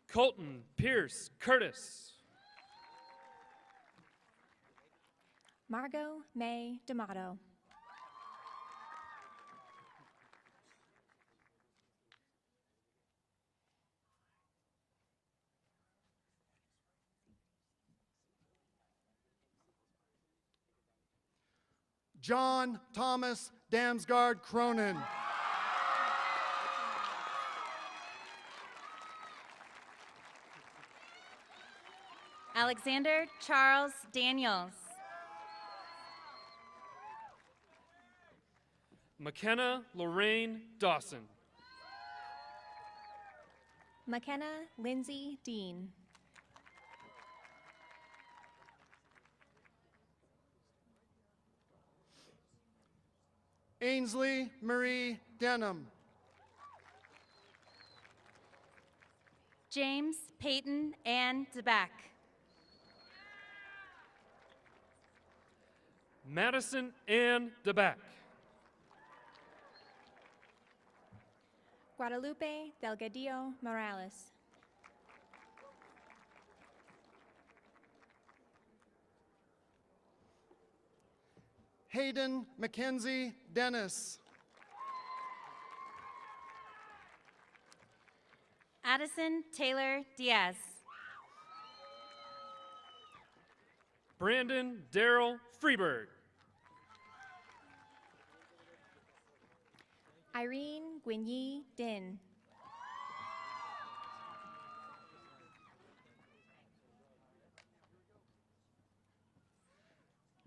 Colton Pierce Curtis. Margot May D'Amato. John Thomas Damsgaard Cronin. Alexander Charles Daniels. McKenna Lorraine Dawson. McKenna Lindsay Dean. Ainsley Marie Denham. James Peyton Ann DeBack. Madison Ann DeBack. Guadalupe Delgadillo Morales. Hayden Mackenzie Dennis. Addison Taylor Diaz. Brandon Darrell Freeberg. Irene Guinyi Din.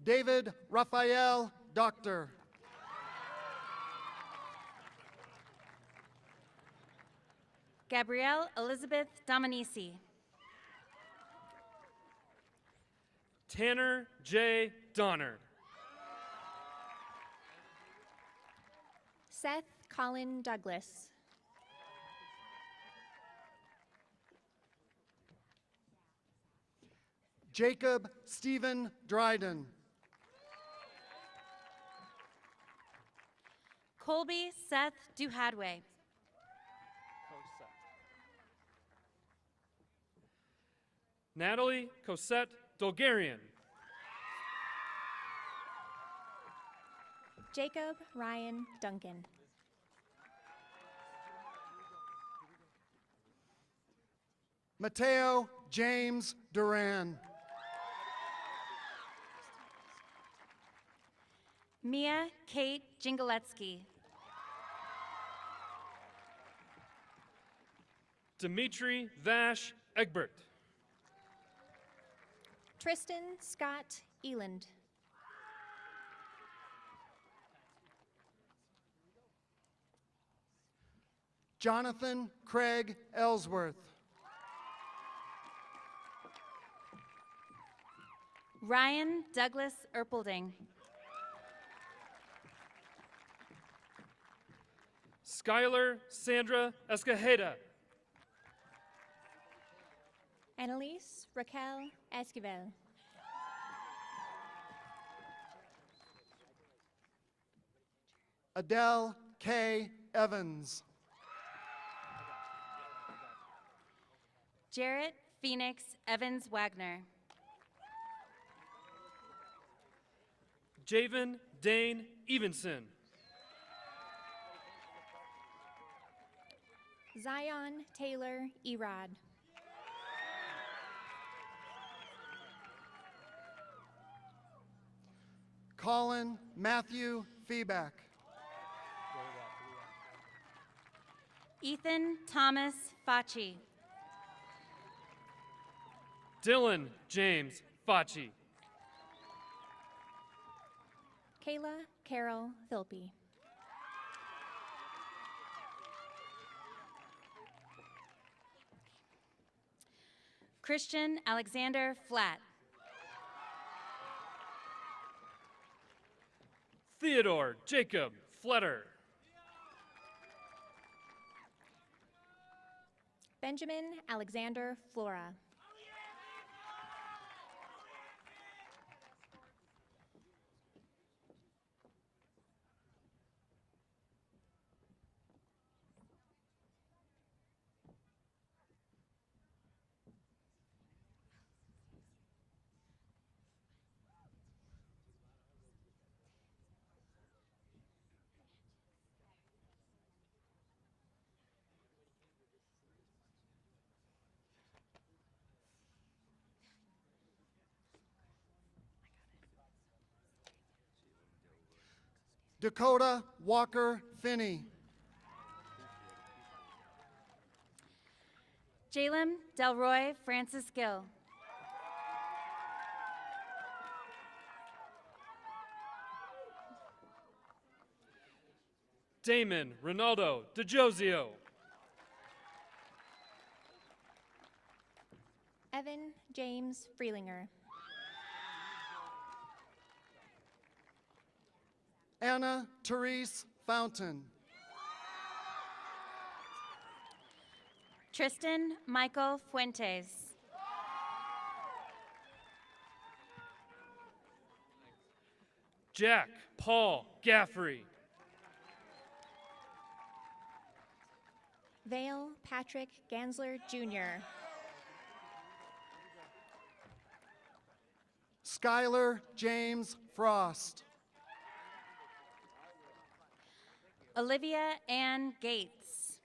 David Raphael Doctor. Gabrielle Elizabeth Dominici. Tanner J. Donner. Seth Colin Douglas. Jacob Stephen Dryden. Colby Seth Duhadway. Natalie Cosette Dolgarian. Jacob Ryan Duncan. Mateo James Duran. Mia Kate Jingaletsky. Dimitri Vash Egbert. Tristan Scott Eland. Jonathan Craig Ellsworth. Ryan Douglas Erpelding. Skylar Sandra Escajeda. Annalise Raquel Esquivel. Adele K. Evans. Jarrett Phoenix Evans Wagner. Javen Dane Evenson. Zion Taylor Erod. Colin Matthew Feeback. Ethan Thomas Facci. Dylan James Facci. Kayla Carol Philpy. Christian Alexander Flatt. Theodore Jacob Fletter. Benjamin Alexander Flora. Dakota Walker Finney. Jalem Delroy Francis Gill. Damon Ronaldo DeJosio. Evan James Freelinger. Anna Therese Fountain. Tristan Michael Fuentes. Jack Paul Gaffrey. Vale Patrick Gansler Jr. Skylar James Frost. Olivia Ann Gates.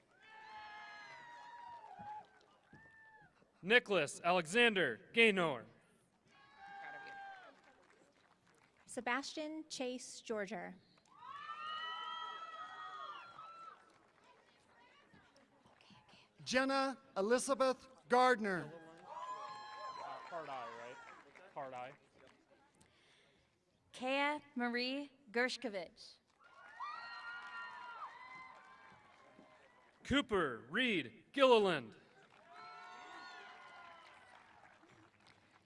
Nicholas Alexander Gaynor. Sebastian Chase Georgia. Jenna Elizabeth Gardner. Hard eye, right? Hard eye. Kea Marie Gershkovich. Cooper Reed Gilliland.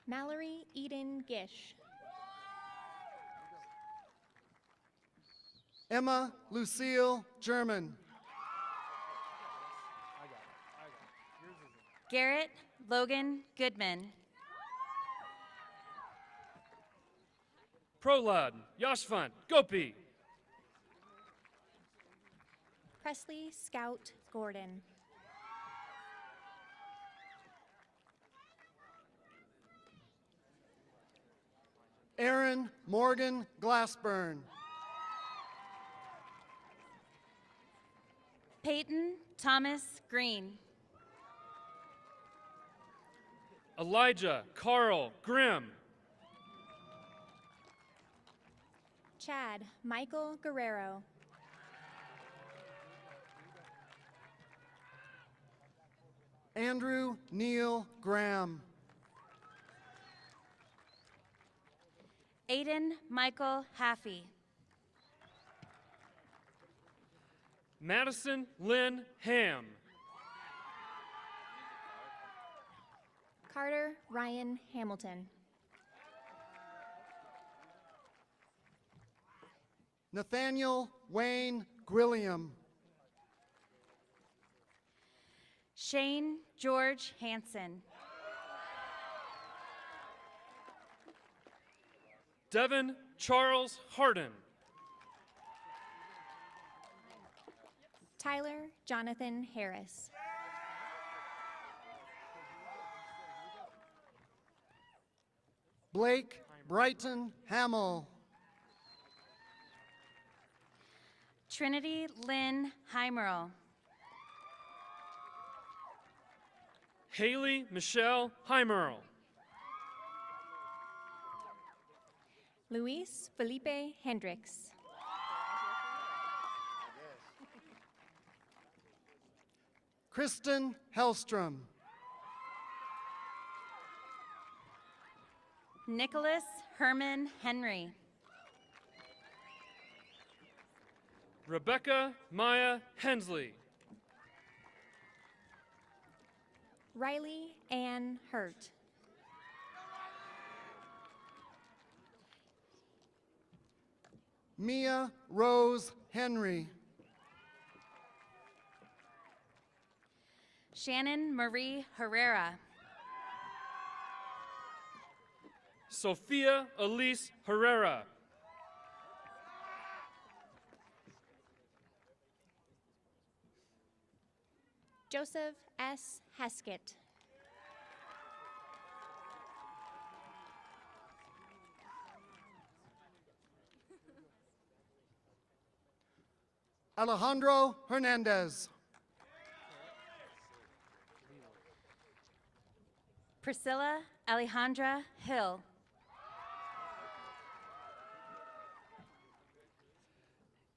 Mallory Eden Gish. Emma Lucille German. Garrett Logan Goodman. Prolad Yashvant Gopi. Presley Scout Gordon. Aaron Morgan Glassburn. Peyton Thomas Green. Elijah Carl Grimm. Chad Michael Guerrero. Andrew Neil Graham. Aiden Michael Haffey. Madison Lynn Ham. Carter Ryan Hamilton. Nathaniel Wayne Gwilliam. Shane George Hansen. Devin Charles Harden. Tyler Jonathan Harris. Blake Brighton Hamill. Trinity Lynn Heimerl. Haley Michelle Heimerl. Luis Felipe Hendricks. Kristen Hellstrom. Nicholas Herman Henry. Rebecca Maya Hensley. Riley Ann Hurt. Mia Rose Henry. Shannon Marie Herrera. Sophia Elise Herrera. Joseph S. Heskett. Alejandro Hernandez. Priscilla Alejandra Hill.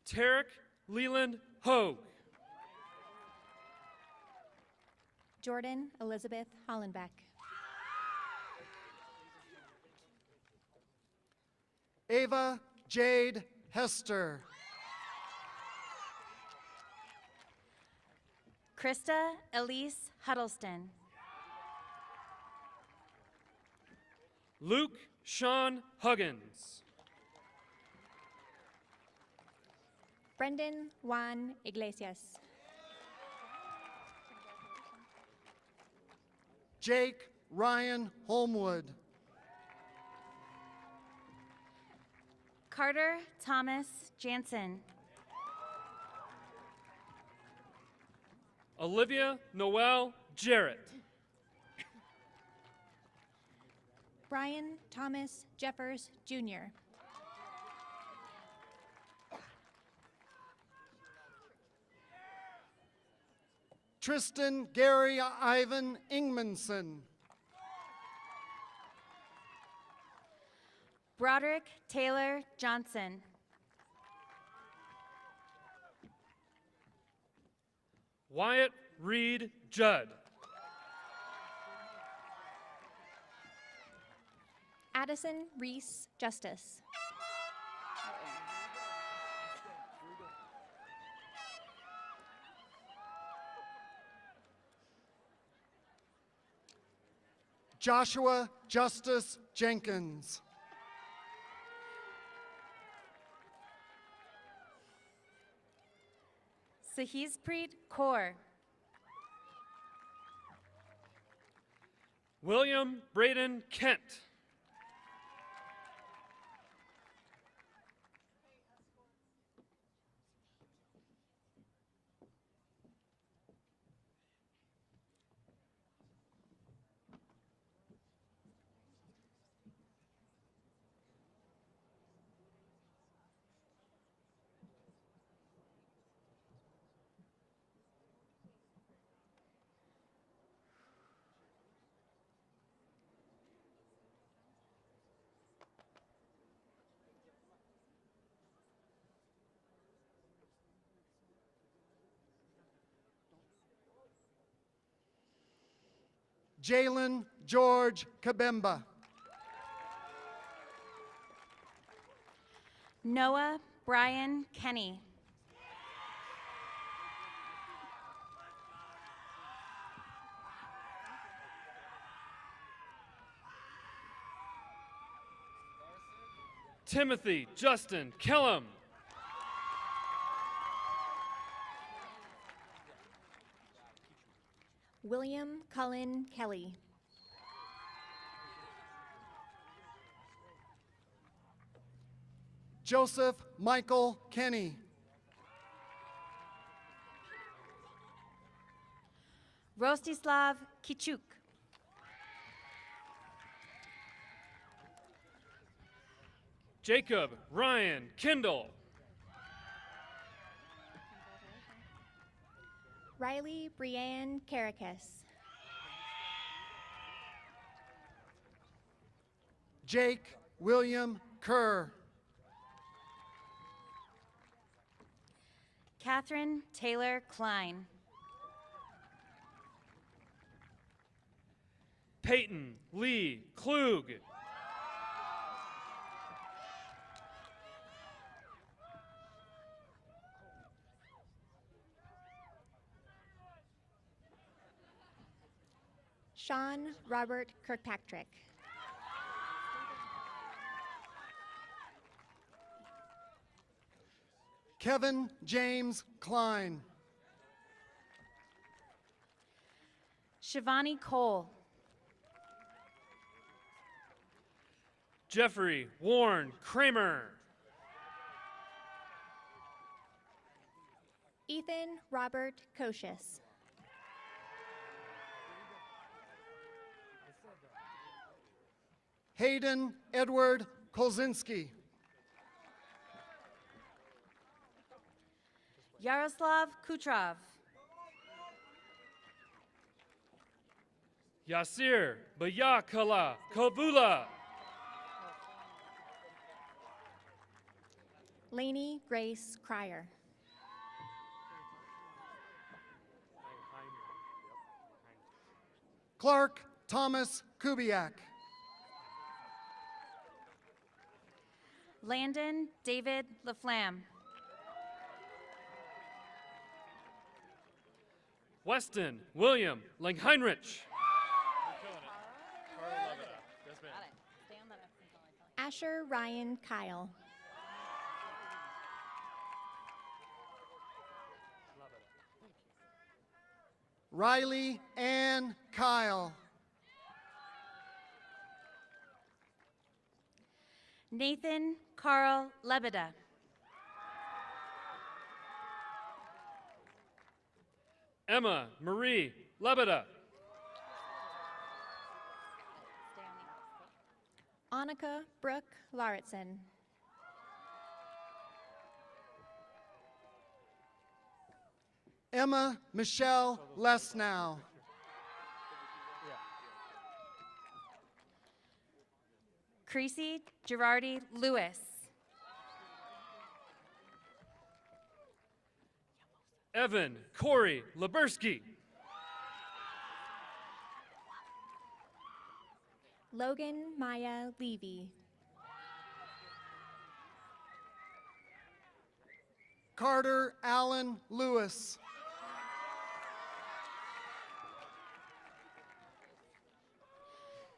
Tarek Leland Hogue. Jordan Elizabeth Hollenbeck. Ava Jade Hester. Krista Elise Huddleston. Luke Sean Huggins. Brendan Juan Iglesias. Jake Ryan Holmwood. Carter Thomas Jansen. Olivia Noel Jarrett. Brian Thomas Jeffers, Jr. Tristan Gary Ivan Ingmanson. Broderick Taylor Johnson. Wyatt Reed Judd. Addison Reese Justice. Joshua Justice Jenkins. Sahizpreet Kaur. William Braden Kent. Jalen George Kabemba. Noah Brian Kenny. Timothy Justin Kellum. William Cullen Kelly. Joseph Michael Kenny. Rostislav Kichuk. Jacob Ryan Kindle. Riley Brianne Caracas. Jake William Kerr. Catherine Taylor Klein. Peyton Lee Klug. Sean Robert Kirkpatrick. Kevin James Klein. Shivani Cole. Jeffrey Warren Kramer. Ethan Robert Kocius. Hayden Edward Kolzinski. Yaroslav Kutrov. Yasir Bayakala Kovula. Lainey Grace Cryer. Clark Thomas Kubiak. Landon David LaFlamme. Weston William Langheinrich. Asher Ryan Kyle. Riley Ann Kyle. Nathan Carl Lebeda. Emma Marie Lebeda. Annika Brooke Lauritsen. Emma Michelle Lesnow. Creasy Girardi Lewis. Evan Corey Lebersky. Logan Maya Levy. Carter Allen Lewis.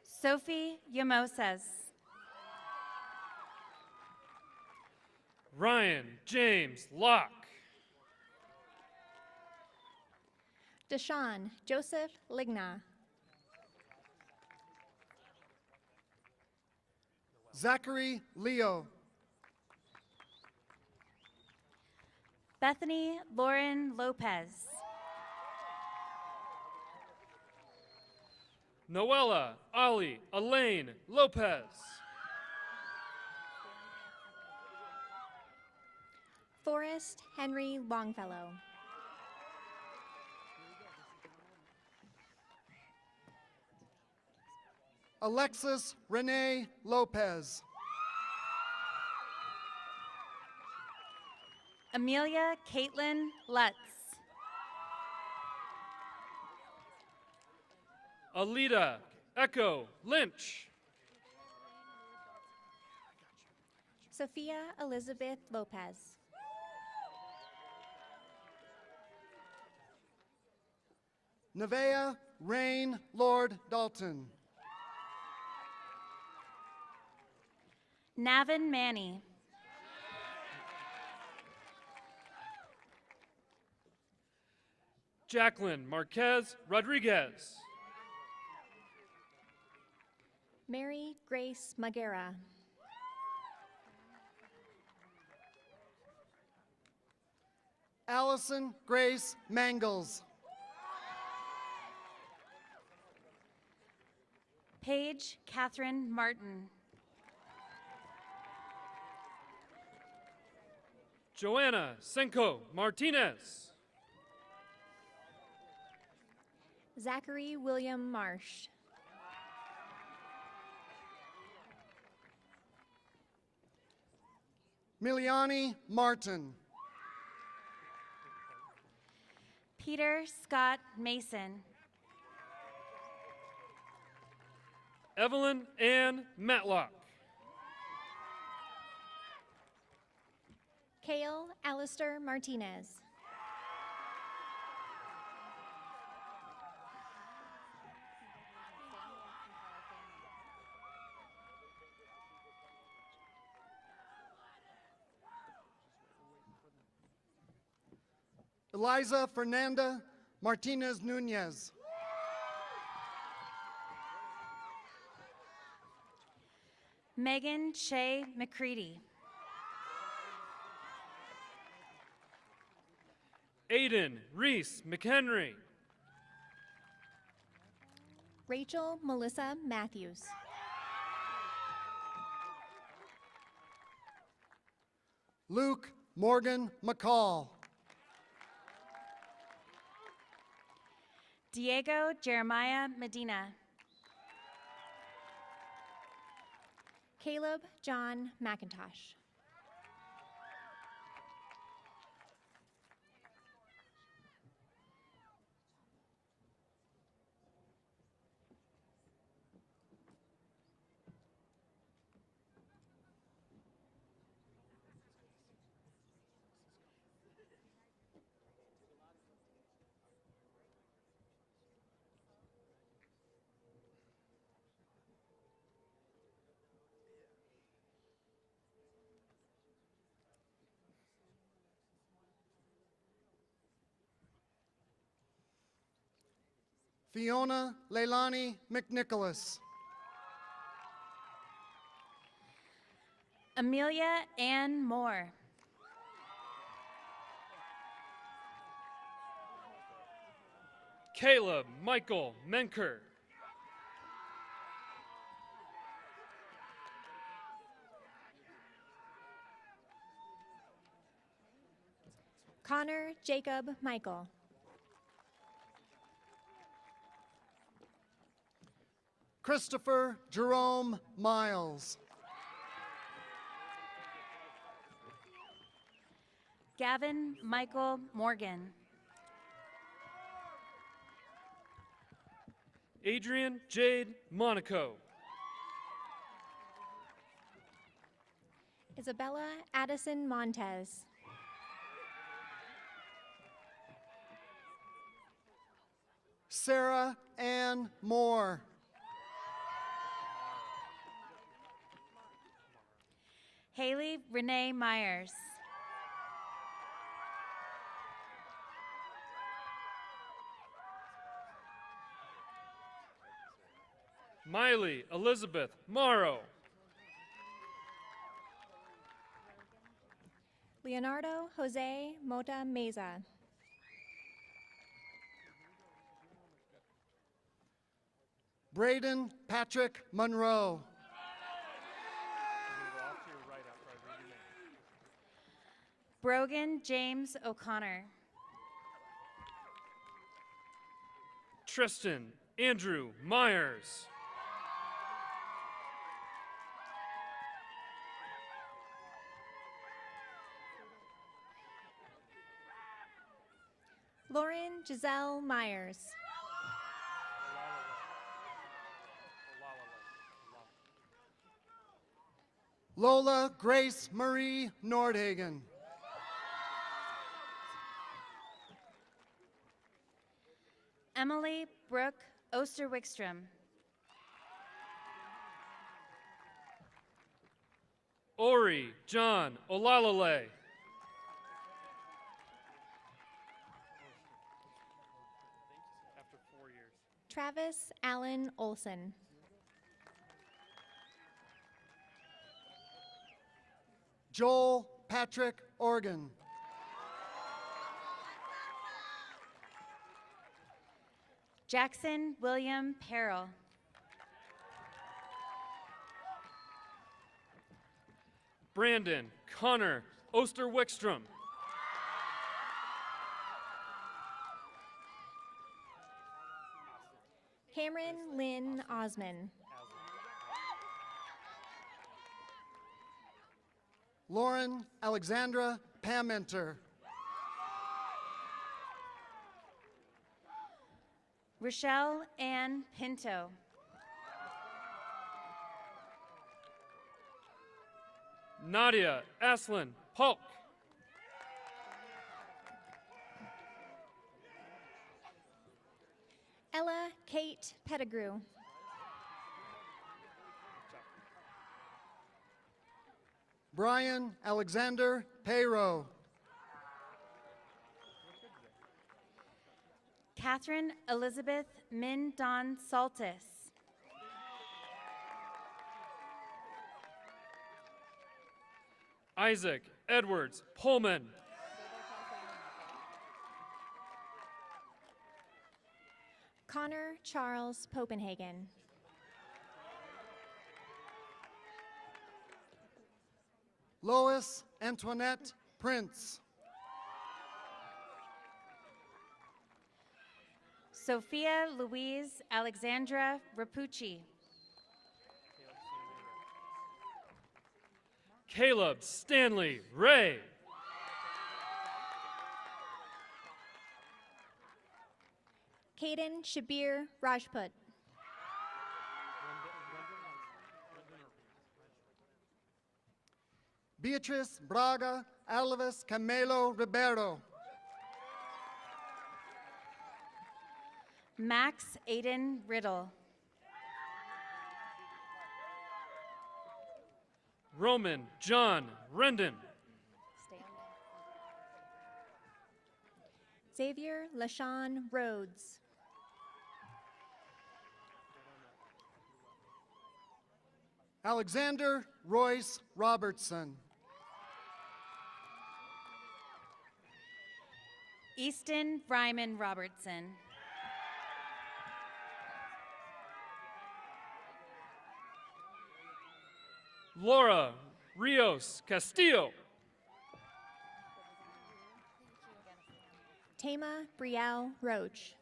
Sophie Yamoses. Ryan James Locke. Deshaun Joseph Ligna. Zachary Leo. Bethany Lauren Lopez. Noella Ali Elaine Lopez. Forrest Henry Longfellow. Alexis Renee Lopez. Amelia Caitlin Lutz. Alita Echo Lynch. Sophia Elizabeth Lopez. Nevaeh Rain Lord Dalton. Navin Manny. Jacqueline Marquez Rodriguez. Mary Grace Magera. Allison Grace Mangles. Paige Catherine Martin. Joanna Senko Martinez. Zachary William Marsh. Miliani Martin. Peter Scott Mason. Evelyn Ann Matlock. Kale Alistair Martinez. Eliza Fernanda Martinez Nunez. Megan Shea McCready. Aiden Reese McHenry. Rachel Melissa Matthews. Luke Morgan McCall. Diego Jeremiah Medina. Caleb John McIntosh. Fiona Leilani McNicholas. Amelia Ann Moore. Caleb Michael Menker. Connor Jacob Michael. Christopher Jerome Miles. Gavin Michael Morgan. Adrian Jade Monaco. Isabella Addison Montez. Sarah Ann Moore. Haley Renee Myers. Miley Elizabeth Morrow. Leonardo Jose Mota Meza. Braden Patrick Monroe. Brogan James O'Connor. Tristan Andrew Myers. Lauren Giselle Myers. Lola Grace Marie Nordhagen. Emily Brooke Osterwickstrom. Ori John Olalale. Travis Allen Olson. Joel Patrick Organ. Jackson William Perrell. Brandon Connor Osterwickstrom. Cameron Lynn Osman. Lauren Alexandra Pamenter. Rochelle Ann Pinto. Nadia Aslin Polk. Ella Kate Pettigrew. Brian Alexander Payro. Catherine Elizabeth Min Don Saltis. Isaac Edwards Pullman. Connor Charles Popenhagen. Lois Antoinette Prince. Sophia Louise Alexandra Rapucci. Caleb Stanley Ray. Caden Shabir Rajput. Beatrice Braga Alves Camelo Ribeiro. Max Aiden Riddle. Roman John Rendon. Xavier LaShawn Rhodes. Alexander Royce Robertson. Easton Ryman Robertson. Laura Rios Castillo. Tama Brielle Roach.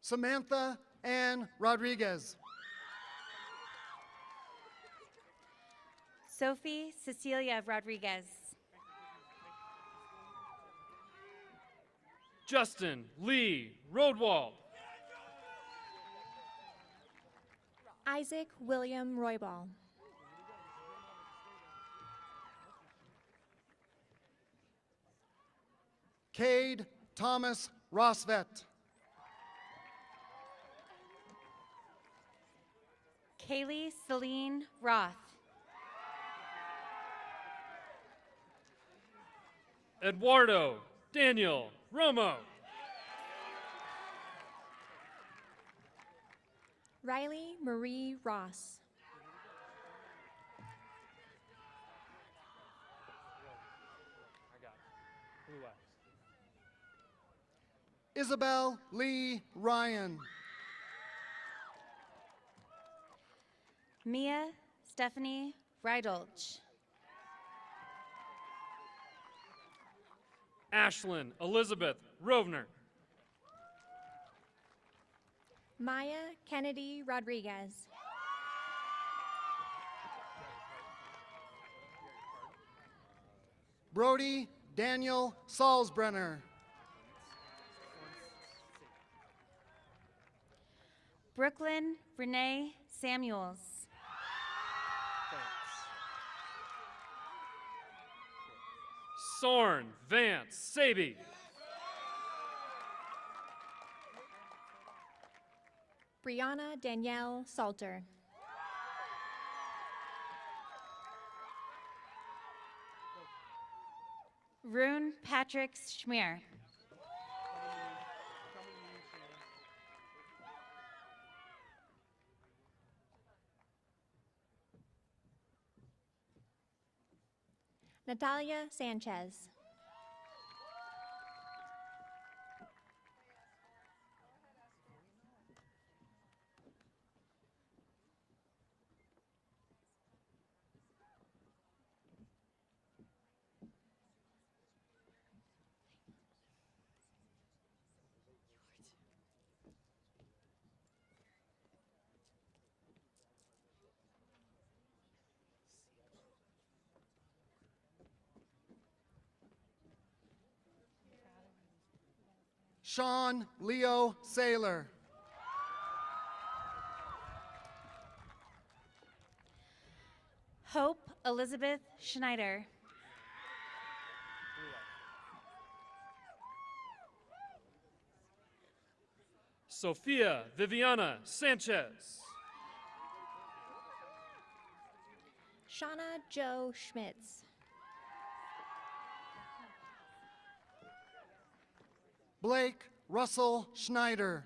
Samantha Ann Rodriguez. Sophie Cecilia Rodriguez. Justin Lee Roadwall. Isaac William Royball. Cade Thomas Rosvet. Kaylee Celine Roth. Eduardo Daniel Romo. Riley Marie Ross. Isabel Lee Ryan. Mia Stephanie Rydolch. Ashlyn Elizabeth Rovner. Maya Kennedy Rodriguez. Brody Daniel Salzbrenner. Brooklyn Renee Samuels. Sorn Vance Saby. Brianna Danielle Salter. Rune Patrick Schmier. Natalia Sanchez. Sean Leo Saylor. Hope Elizabeth Schneider. Sophia Viviana Sanchez. Shauna Joe Schmitz. Blake Russell Schneider.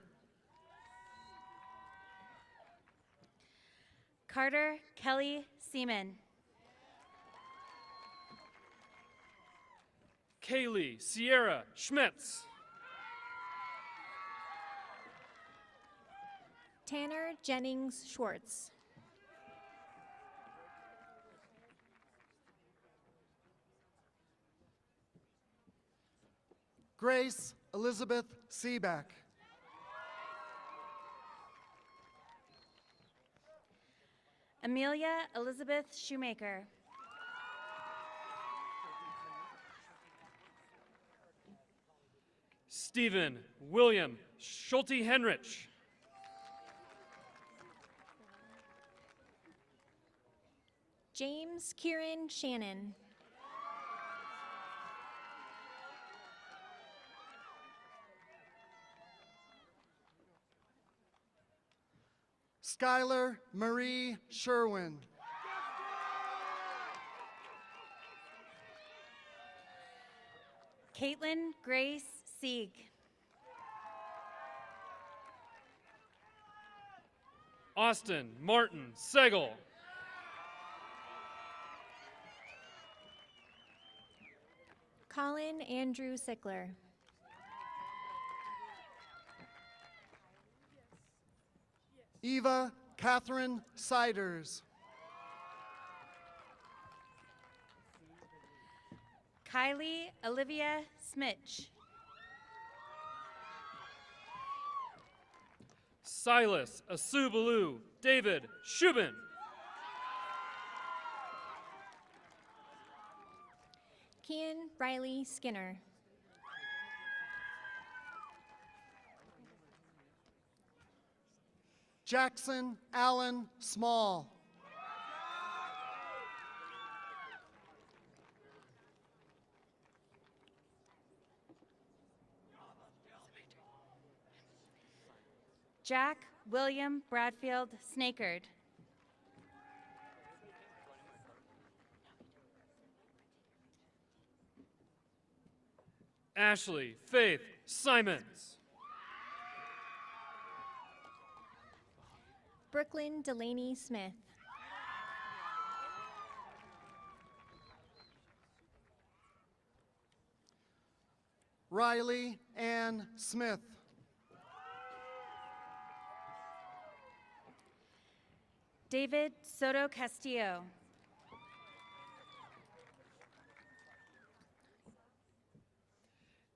Carter Kelly Seaman. Kaylee Sierra Schmitz. Tanner Jennings Schwartz. Grace Elizabeth Seaback. Amelia Elizabeth Shoemaker. Stephen William Schulte Henrich. James Kieran Shannon. Skylar Marie Sherwin. Caitlin Grace Sieg. Austin Martin Segel. Colin Andrew Sickler. Eva Catherine Siders. Kylie Olivia Smitch. Silas Asubalu David Shubin. Kian Riley Skinner. Jackson Allen Small. Jack William Bradfield Snakerd. Ashley Faith Simons. Brooklyn Delaney Smith. Riley Ann Smith. David Soto Castillo.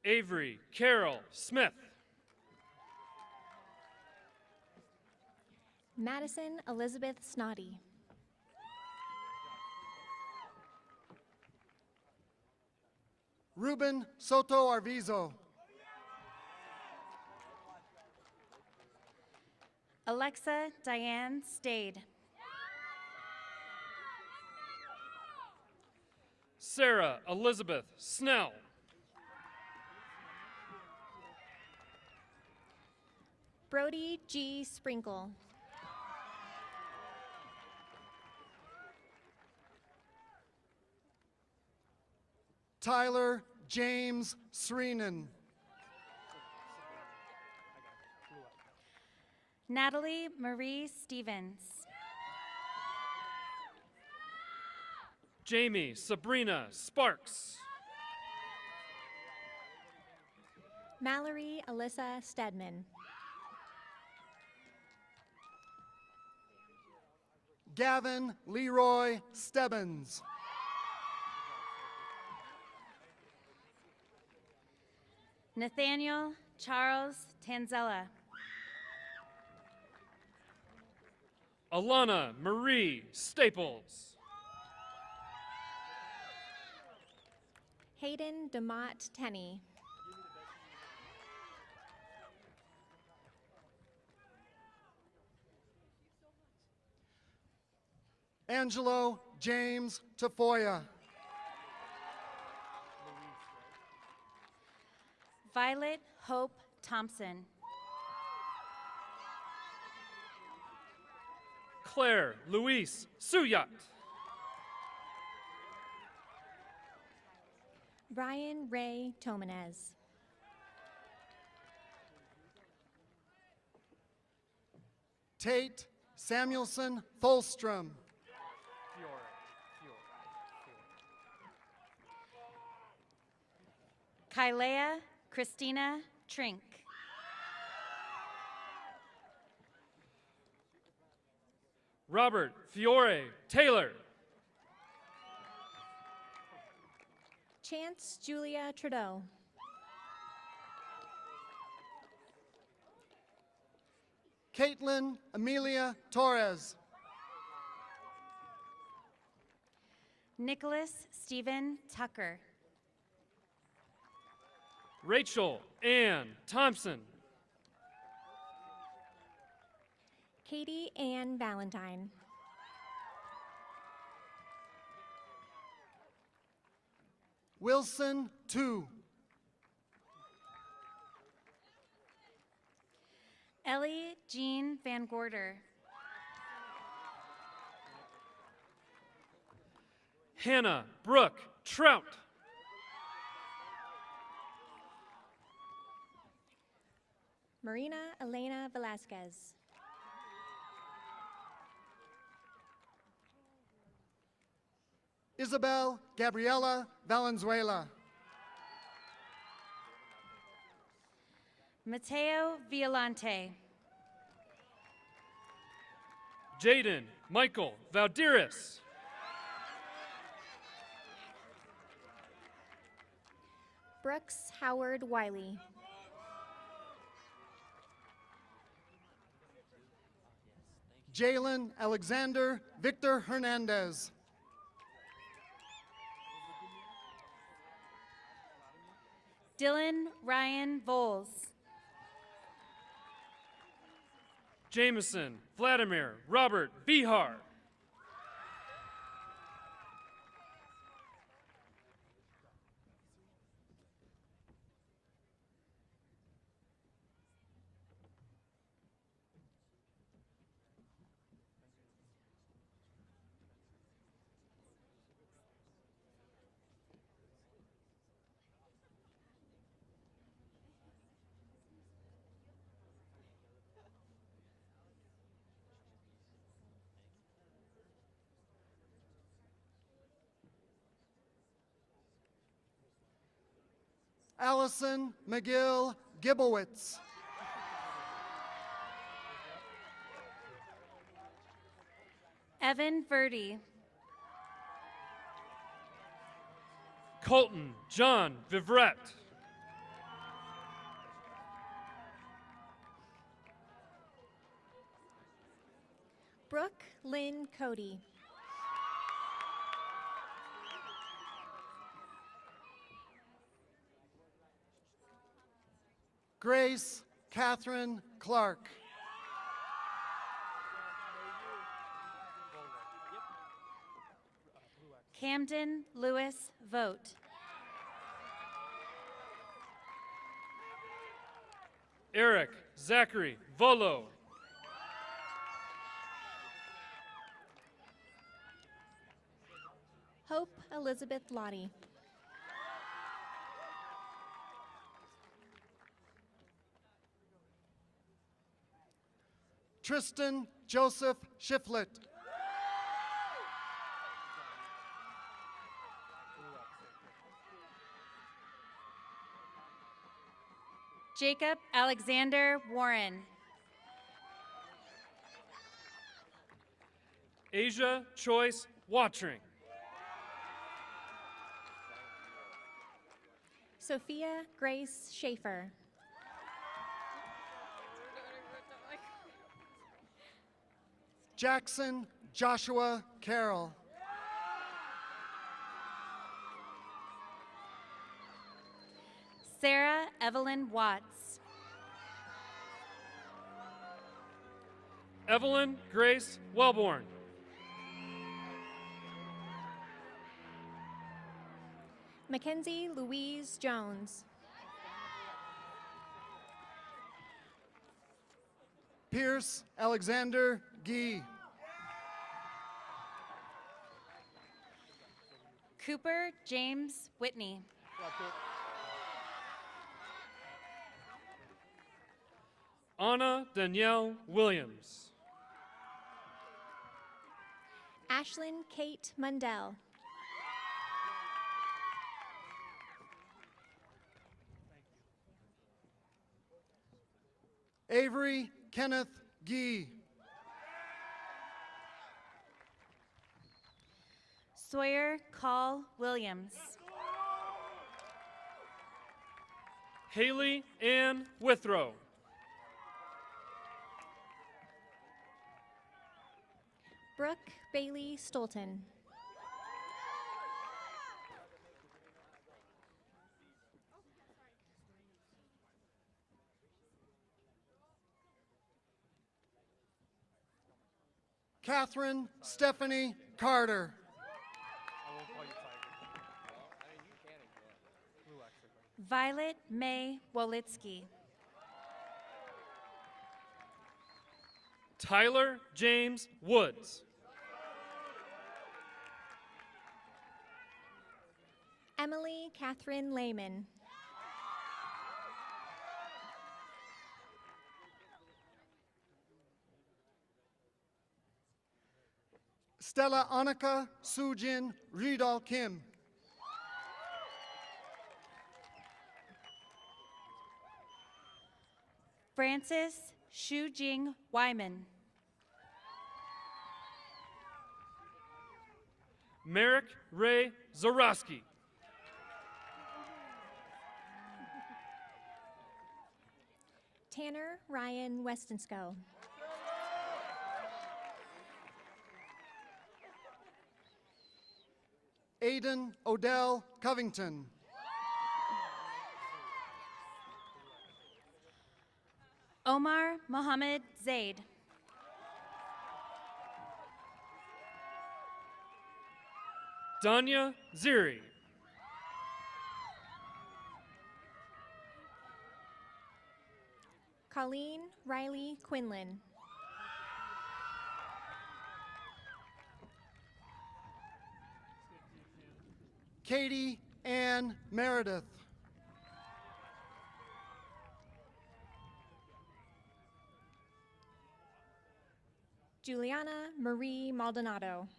Avery Carol Smith. Madison Elizabeth Snoddy. Ruben Soto Arvizo. Alexa Diane Stade. Sarah Elizabeth Snell. Brody G. Sprinkle. Tyler James Sreenan. Natalie Marie Stevens. Jamie Sabrina Sparks. Mallory Alyssa Stedman. Gavin Leroy Stebbins. Nathaniel Charles Tanzella. Alana Marie Staples. Hayden DeMott Tenney. Angelo James Tafoya. Violet Hope Thompson. Claire Louise Suyat. Ryan Ray Tomanez. Tate Samuelson Tholstrom. Kylea Christina Trink. Robert Fiore Taylor. Chance Julia Trudeau. Caitlin Amelia Torres. Nicholas Stephen Tucker. Rachel Ann Thompson. Katie Ann Valentine. Wilson Tu. Ellie Jean Van Gorder. Hannah Brooke Trout. Marina Elena Velasquez. Isabel Gabriela Valenzuela. Mateo Violante. Jaden Michael Valderas. Brooks Howard Wiley. Jalen Alexander Victor Hernandez. Dylan Ryan Voles. Jameson Vladimir Robert Bihar. Allison McGill Gibowitz. Evan Verdi. Colton John Vivret. Brooke Lynn Cody. Grace Catherine Clark. Camden Lewis Vogt. Eric Zachary Volo. Hope Elizabeth Lottie. Tristan Joseph Shiflett. Jacob Alexander Warren. Asia Choice Watring. Sophia Grace Schaefer. Jackson Joshua Carroll. Sarah Evelyn Watts. Evelyn Grace Wellborn. Mackenzie Louise Jones. Pierce Alexander Gee. Cooper James Whitney. Anna Danielle Williams. Ashlyn Kate Mundell. Avery Kenneth Gee. Sawyer Call Williams. Haley Ann Withrow. Brooke Bailey Stolten. Catherine Stephanie Carter. Violet May Wolitsky. Tyler James Woods. Emily Catherine Lehman. Stella Annika Sujin Ridal Kim. Francis Shujing Wyman. Merrick Ray Zarowski. Tanner Ryan Westonsko. Aiden Odell Covington. Omar Mohammed Zaid. Danya Ziri. Colleen Riley Quinlan. Katie Ann Meredith. Juliana Marie Maldonado.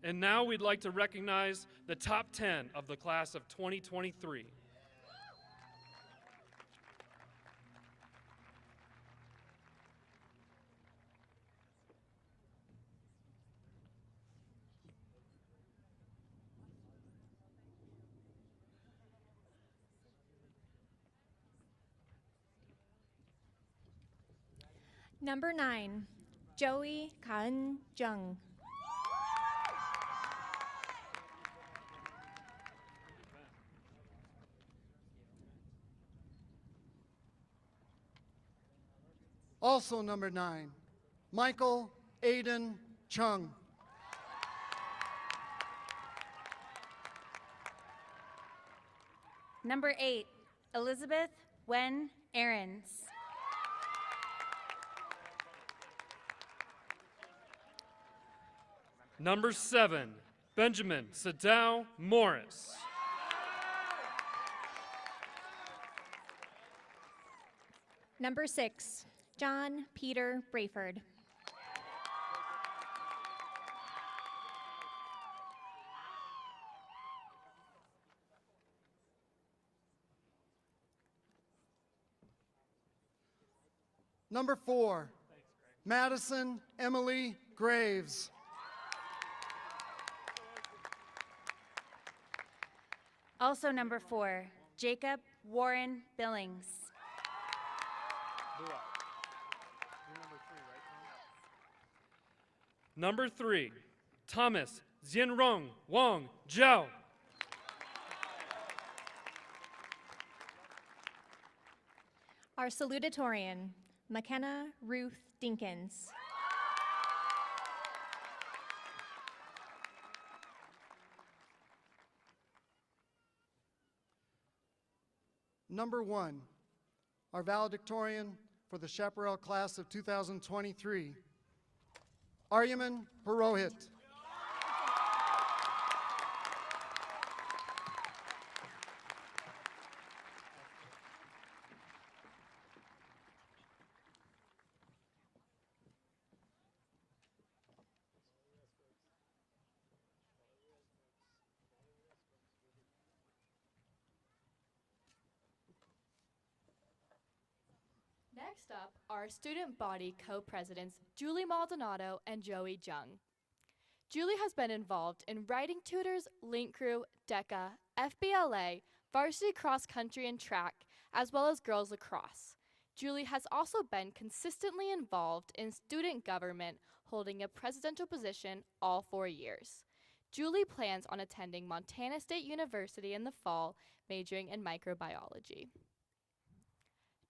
And now we'd like to recognize the top 10 of the class of 2023. Number 9, Joey Kaun Jung. Also number 9, Michael Aiden Chung. Number 8, Elizabeth Wen Aarons. Number 7, Benjamin Sadao Morris. Number 6, John Peter Brayford. Number 4, Madison Emily Graves. Also number 4, Jacob Warren Billings. Number 3, Thomas Xianrong Wang Zhao. Our salutatorian, McKenna Ruth Dinkins. Number 1, our valedictorian for the Chaparral class of 2023, Aryaman Purohit. Next up are student body co-presidents Julie Maldonado and Joey Jung. Julie has been involved in writing tutors, link crew, DECA, FBLA, varsity cross country and track, as well as girls lacrosse. Julie has also been consistently involved in student government, holding a presidential position all 4 years. Julie plans on attending Montana State University in the fall, majoring in microbiology.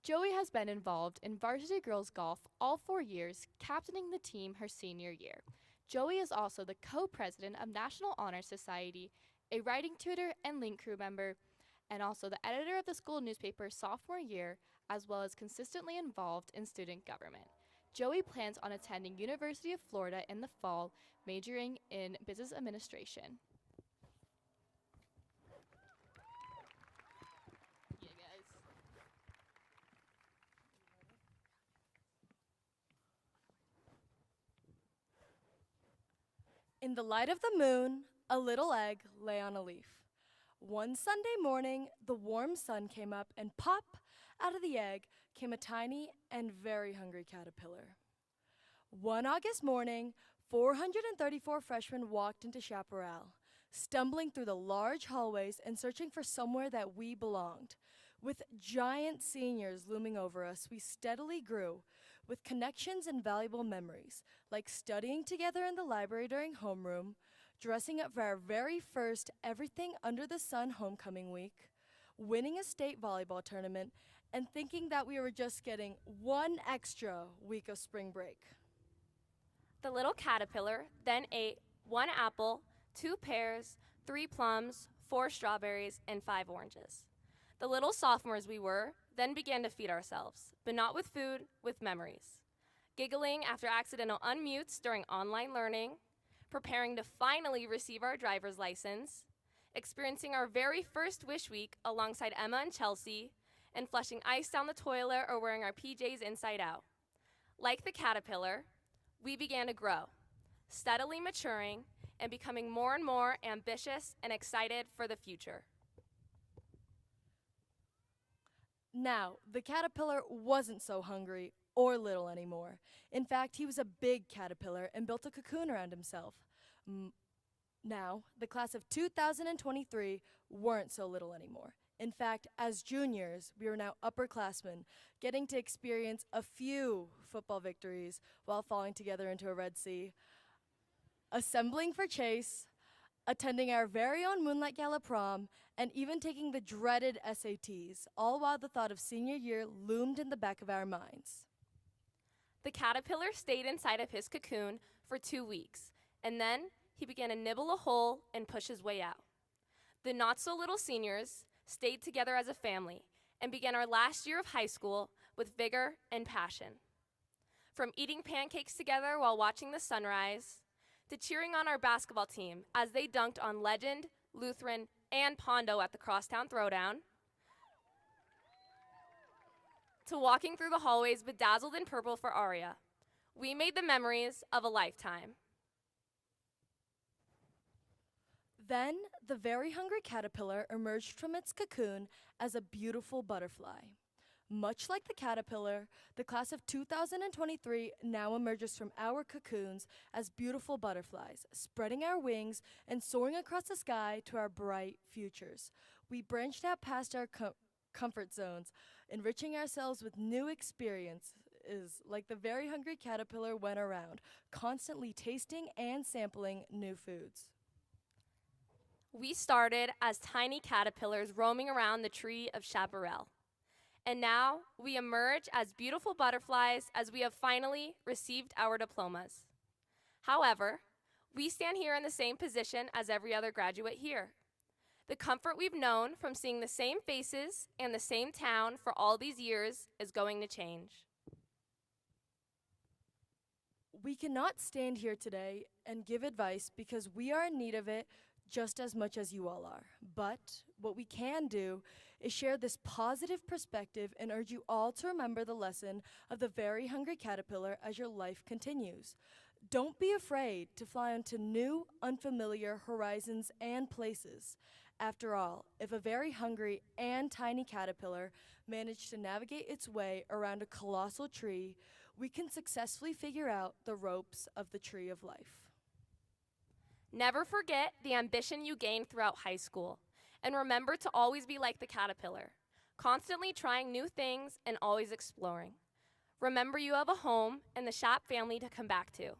Joey has been involved in varsity girls golf all 4 years, captaining the team her senior year. Joey is also the co-president of National Honor Society, a writing tutor and link crew member, and also the editor of the school newspaper sophomore year, as well as consistently involved in student government. Joey plans on attending University of Florida in the fall, majoring in business administration. Yeah, guys. In the light of the moon, a little egg lay on a leaf. One Sunday morning, the warm sun came up, and pop, out of the egg came a tiny and very hungry caterpillar. One August morning, 434 freshmen walked into Chaparral, stumbling through the large hallways and searching for somewhere that we belonged. With giant seniors looming over us, we steadily grew, with connections and valuable memories, like studying together in the library during homeroom, dressing up for our very first Everything Under the Sun homecoming week, winning a state volleyball tournament, and thinking that we were just getting one extra week of spring break. The little caterpillar then ate 1 apple, 2 pears, 3 plums, 4 strawberries, and 5 oranges. The little sophomores we were then began to feed ourselves, but not with food, with memories. Giggling after accidental unmutes during online learning, preparing to finally receive our driver's license, experiencing our very first wish week alongside Emma and Chelsea, and flushing ice down the toilet or wearing our PJs inside out. Like the caterpillar, we began to grow, steadily maturing and becoming more and more ambitious and excited for the future. Now, the caterpillar wasn't so hungry or little anymore. In fact, he was a big caterpillar and built a cocoon around himself. Now, the class of 2023 weren't so little anymore. In fact, as juniors, we were now upperclassmen, getting to experience a few football victories while falling together into a Red Sea, assembling for chase, attending our very own Moonlight Gala prom, and even taking the dreaded SATs, all while the thought of senior year loomed in the back of our minds. The caterpillar stayed inside of his cocoon for 2 weeks, and then he began to nibble a hole and push his way out. The not-so-little seniors stayed together as a family and began our last year of high school with vigor and passion. From eating pancakes together while watching the sunrise, to cheering on our basketball team as they dunked on Legend, Lutheran, and Pondo at the Crosstown Throwdown, to walking through the hallways bedazzled in purple for Aria. We made the memories of a lifetime. Then, the very hungry caterpillar emerged from its cocoon as a beautiful butterfly. Much like the caterpillar, the class of 2023 now emerges from our cocoons as beautiful butterflies, spreading our wings and soaring across the sky to our bright futures. We branched out past our comfort zones, enriching ourselves with new experiences like the very hungry caterpillar went around, constantly tasting and sampling new foods. We started as tiny caterpillars roaming around the tree of Chaparral. And now we emerge as beautiful butterflies as we have finally received our diplomas. However, we stand here in the same position as every other graduate here. The comfort we've known from seeing the same faces and the same town for all these years is going to change. We cannot stand here today and give advice because we are in need of it just as much as you all are. But what we can do is share this positive perspective and urge you all to remember the lesson of the very hungry caterpillar as your life continues. Don't be afraid to fly onto new, unfamiliar horizons and places. After all, if a very hungry and tiny caterpillar managed to navigate its way around a colossal tree, we can successfully figure out the ropes of the tree of life. Never forget the ambition you gained throughout high school, and remember to always be like the caterpillar, constantly trying new things and always exploring. Remember you have a home and the Shap family to come back to,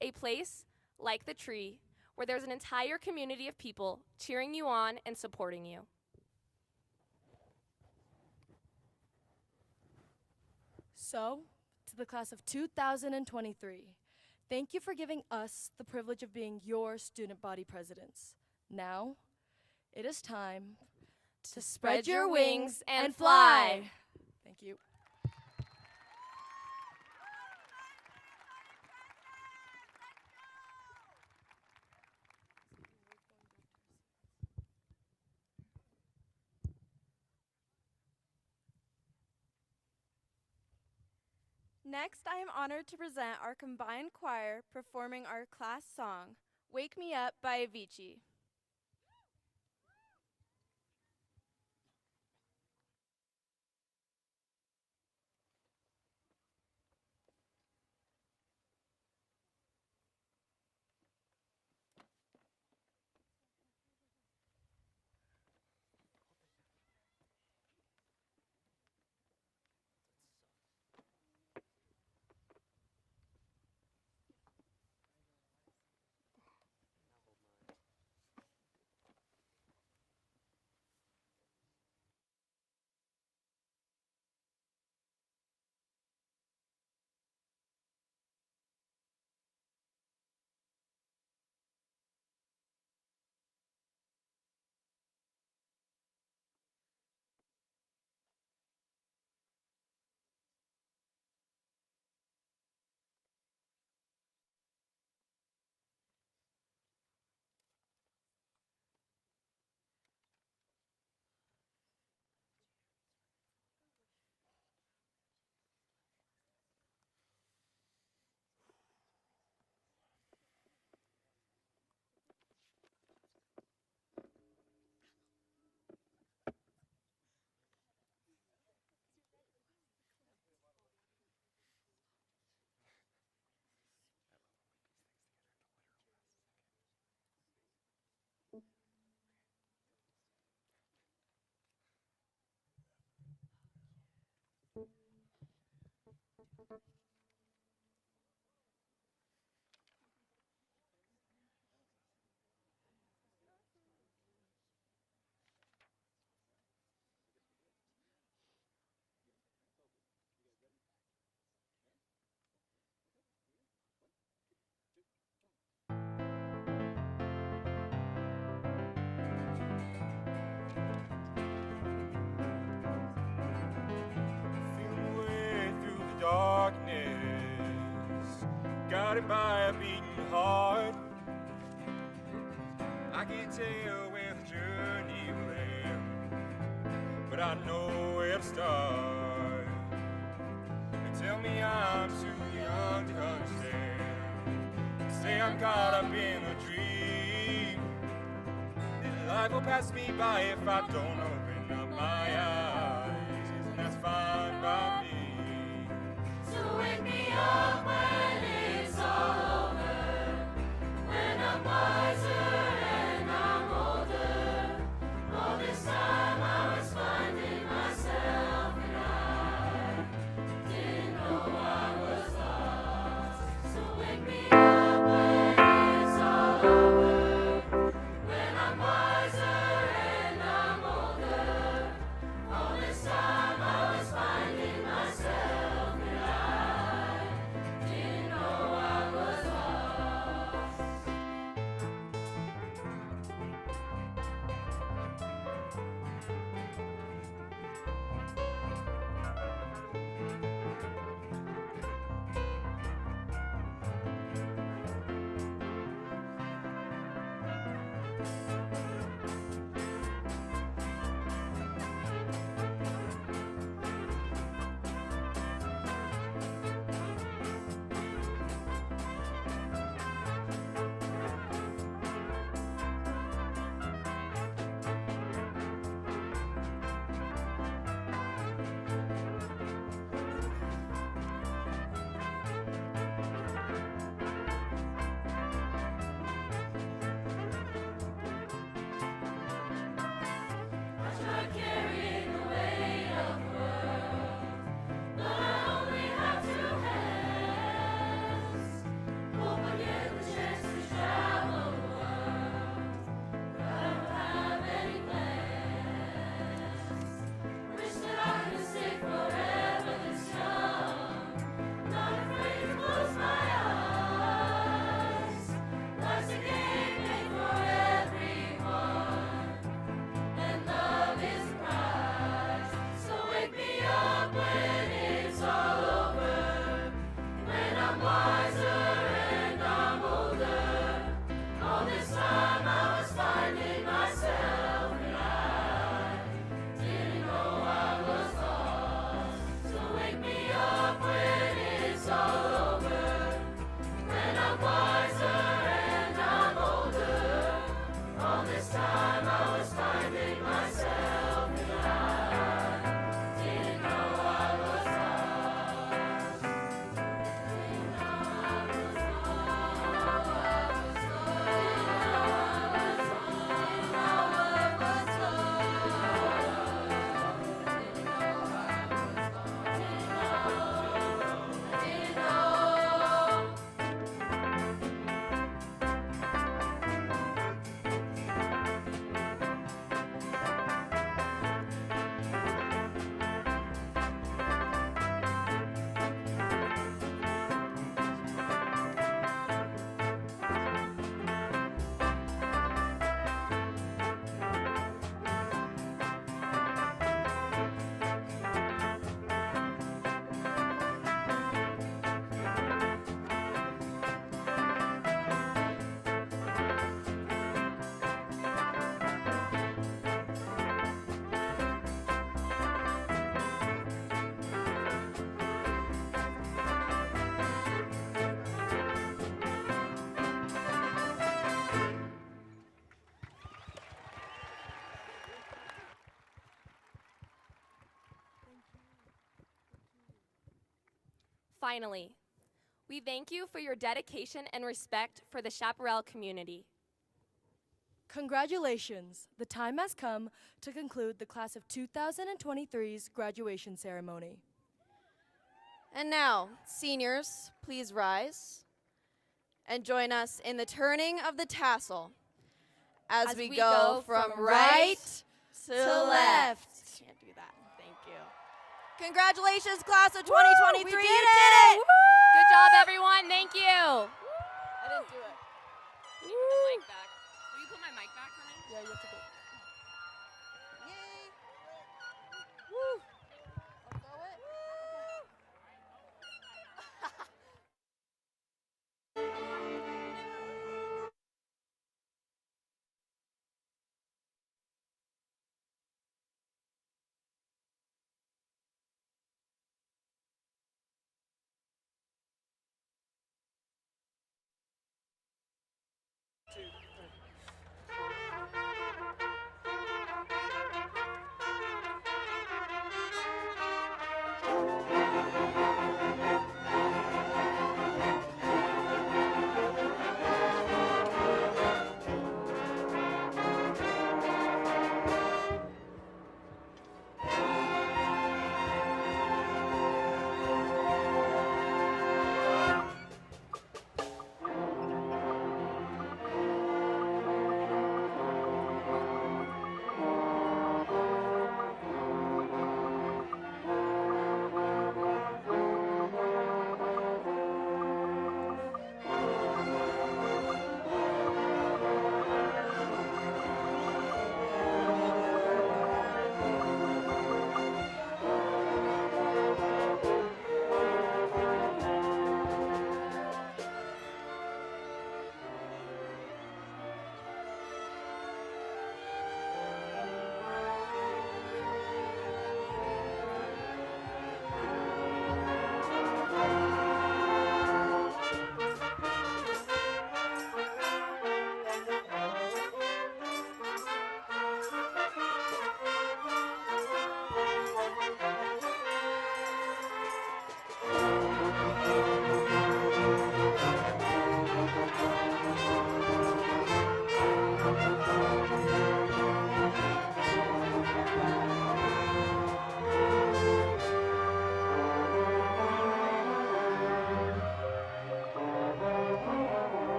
a place like the tree where there's an entire community of people cheering you on and supporting you. So, to the class of 2023, thank you for giving us the privilege of being your student body presidents. Now, it is time to spread your wings and fly. Thank you. Next, I am honored to present our combined choir performing our class song, Wake Me Up by Avicii. Darkness, guided by a beating heart. I can't tell where the journey will end, but I know where to start. They tell me I'm too young to understand. They say I'm caught up in a dream. That life will pass me by if I don't open up my eyes, and that's fine by me. So wake me up when it's all over, when I'm wiser and I'm older. All this time I was finding myself and I didn't know I was lost. So wake me up when it's all over, when I'm wiser and I'm older. All this time I was finding myself. finally, we thank you for your dedication and respect for the Chaparral community. Congratulations! The time has come to conclude the class of 2023's graduation ceremony. And now, seniors, please rise and join us in the turning of the tassel as we go from right to left. Can't do that. Thank you. Congratulations, class of 2023. We did it! Good job, everyone. Thank you. I didn't do it. Can you put the mic back? Will you put my mic back for me? Yeah, you have to go.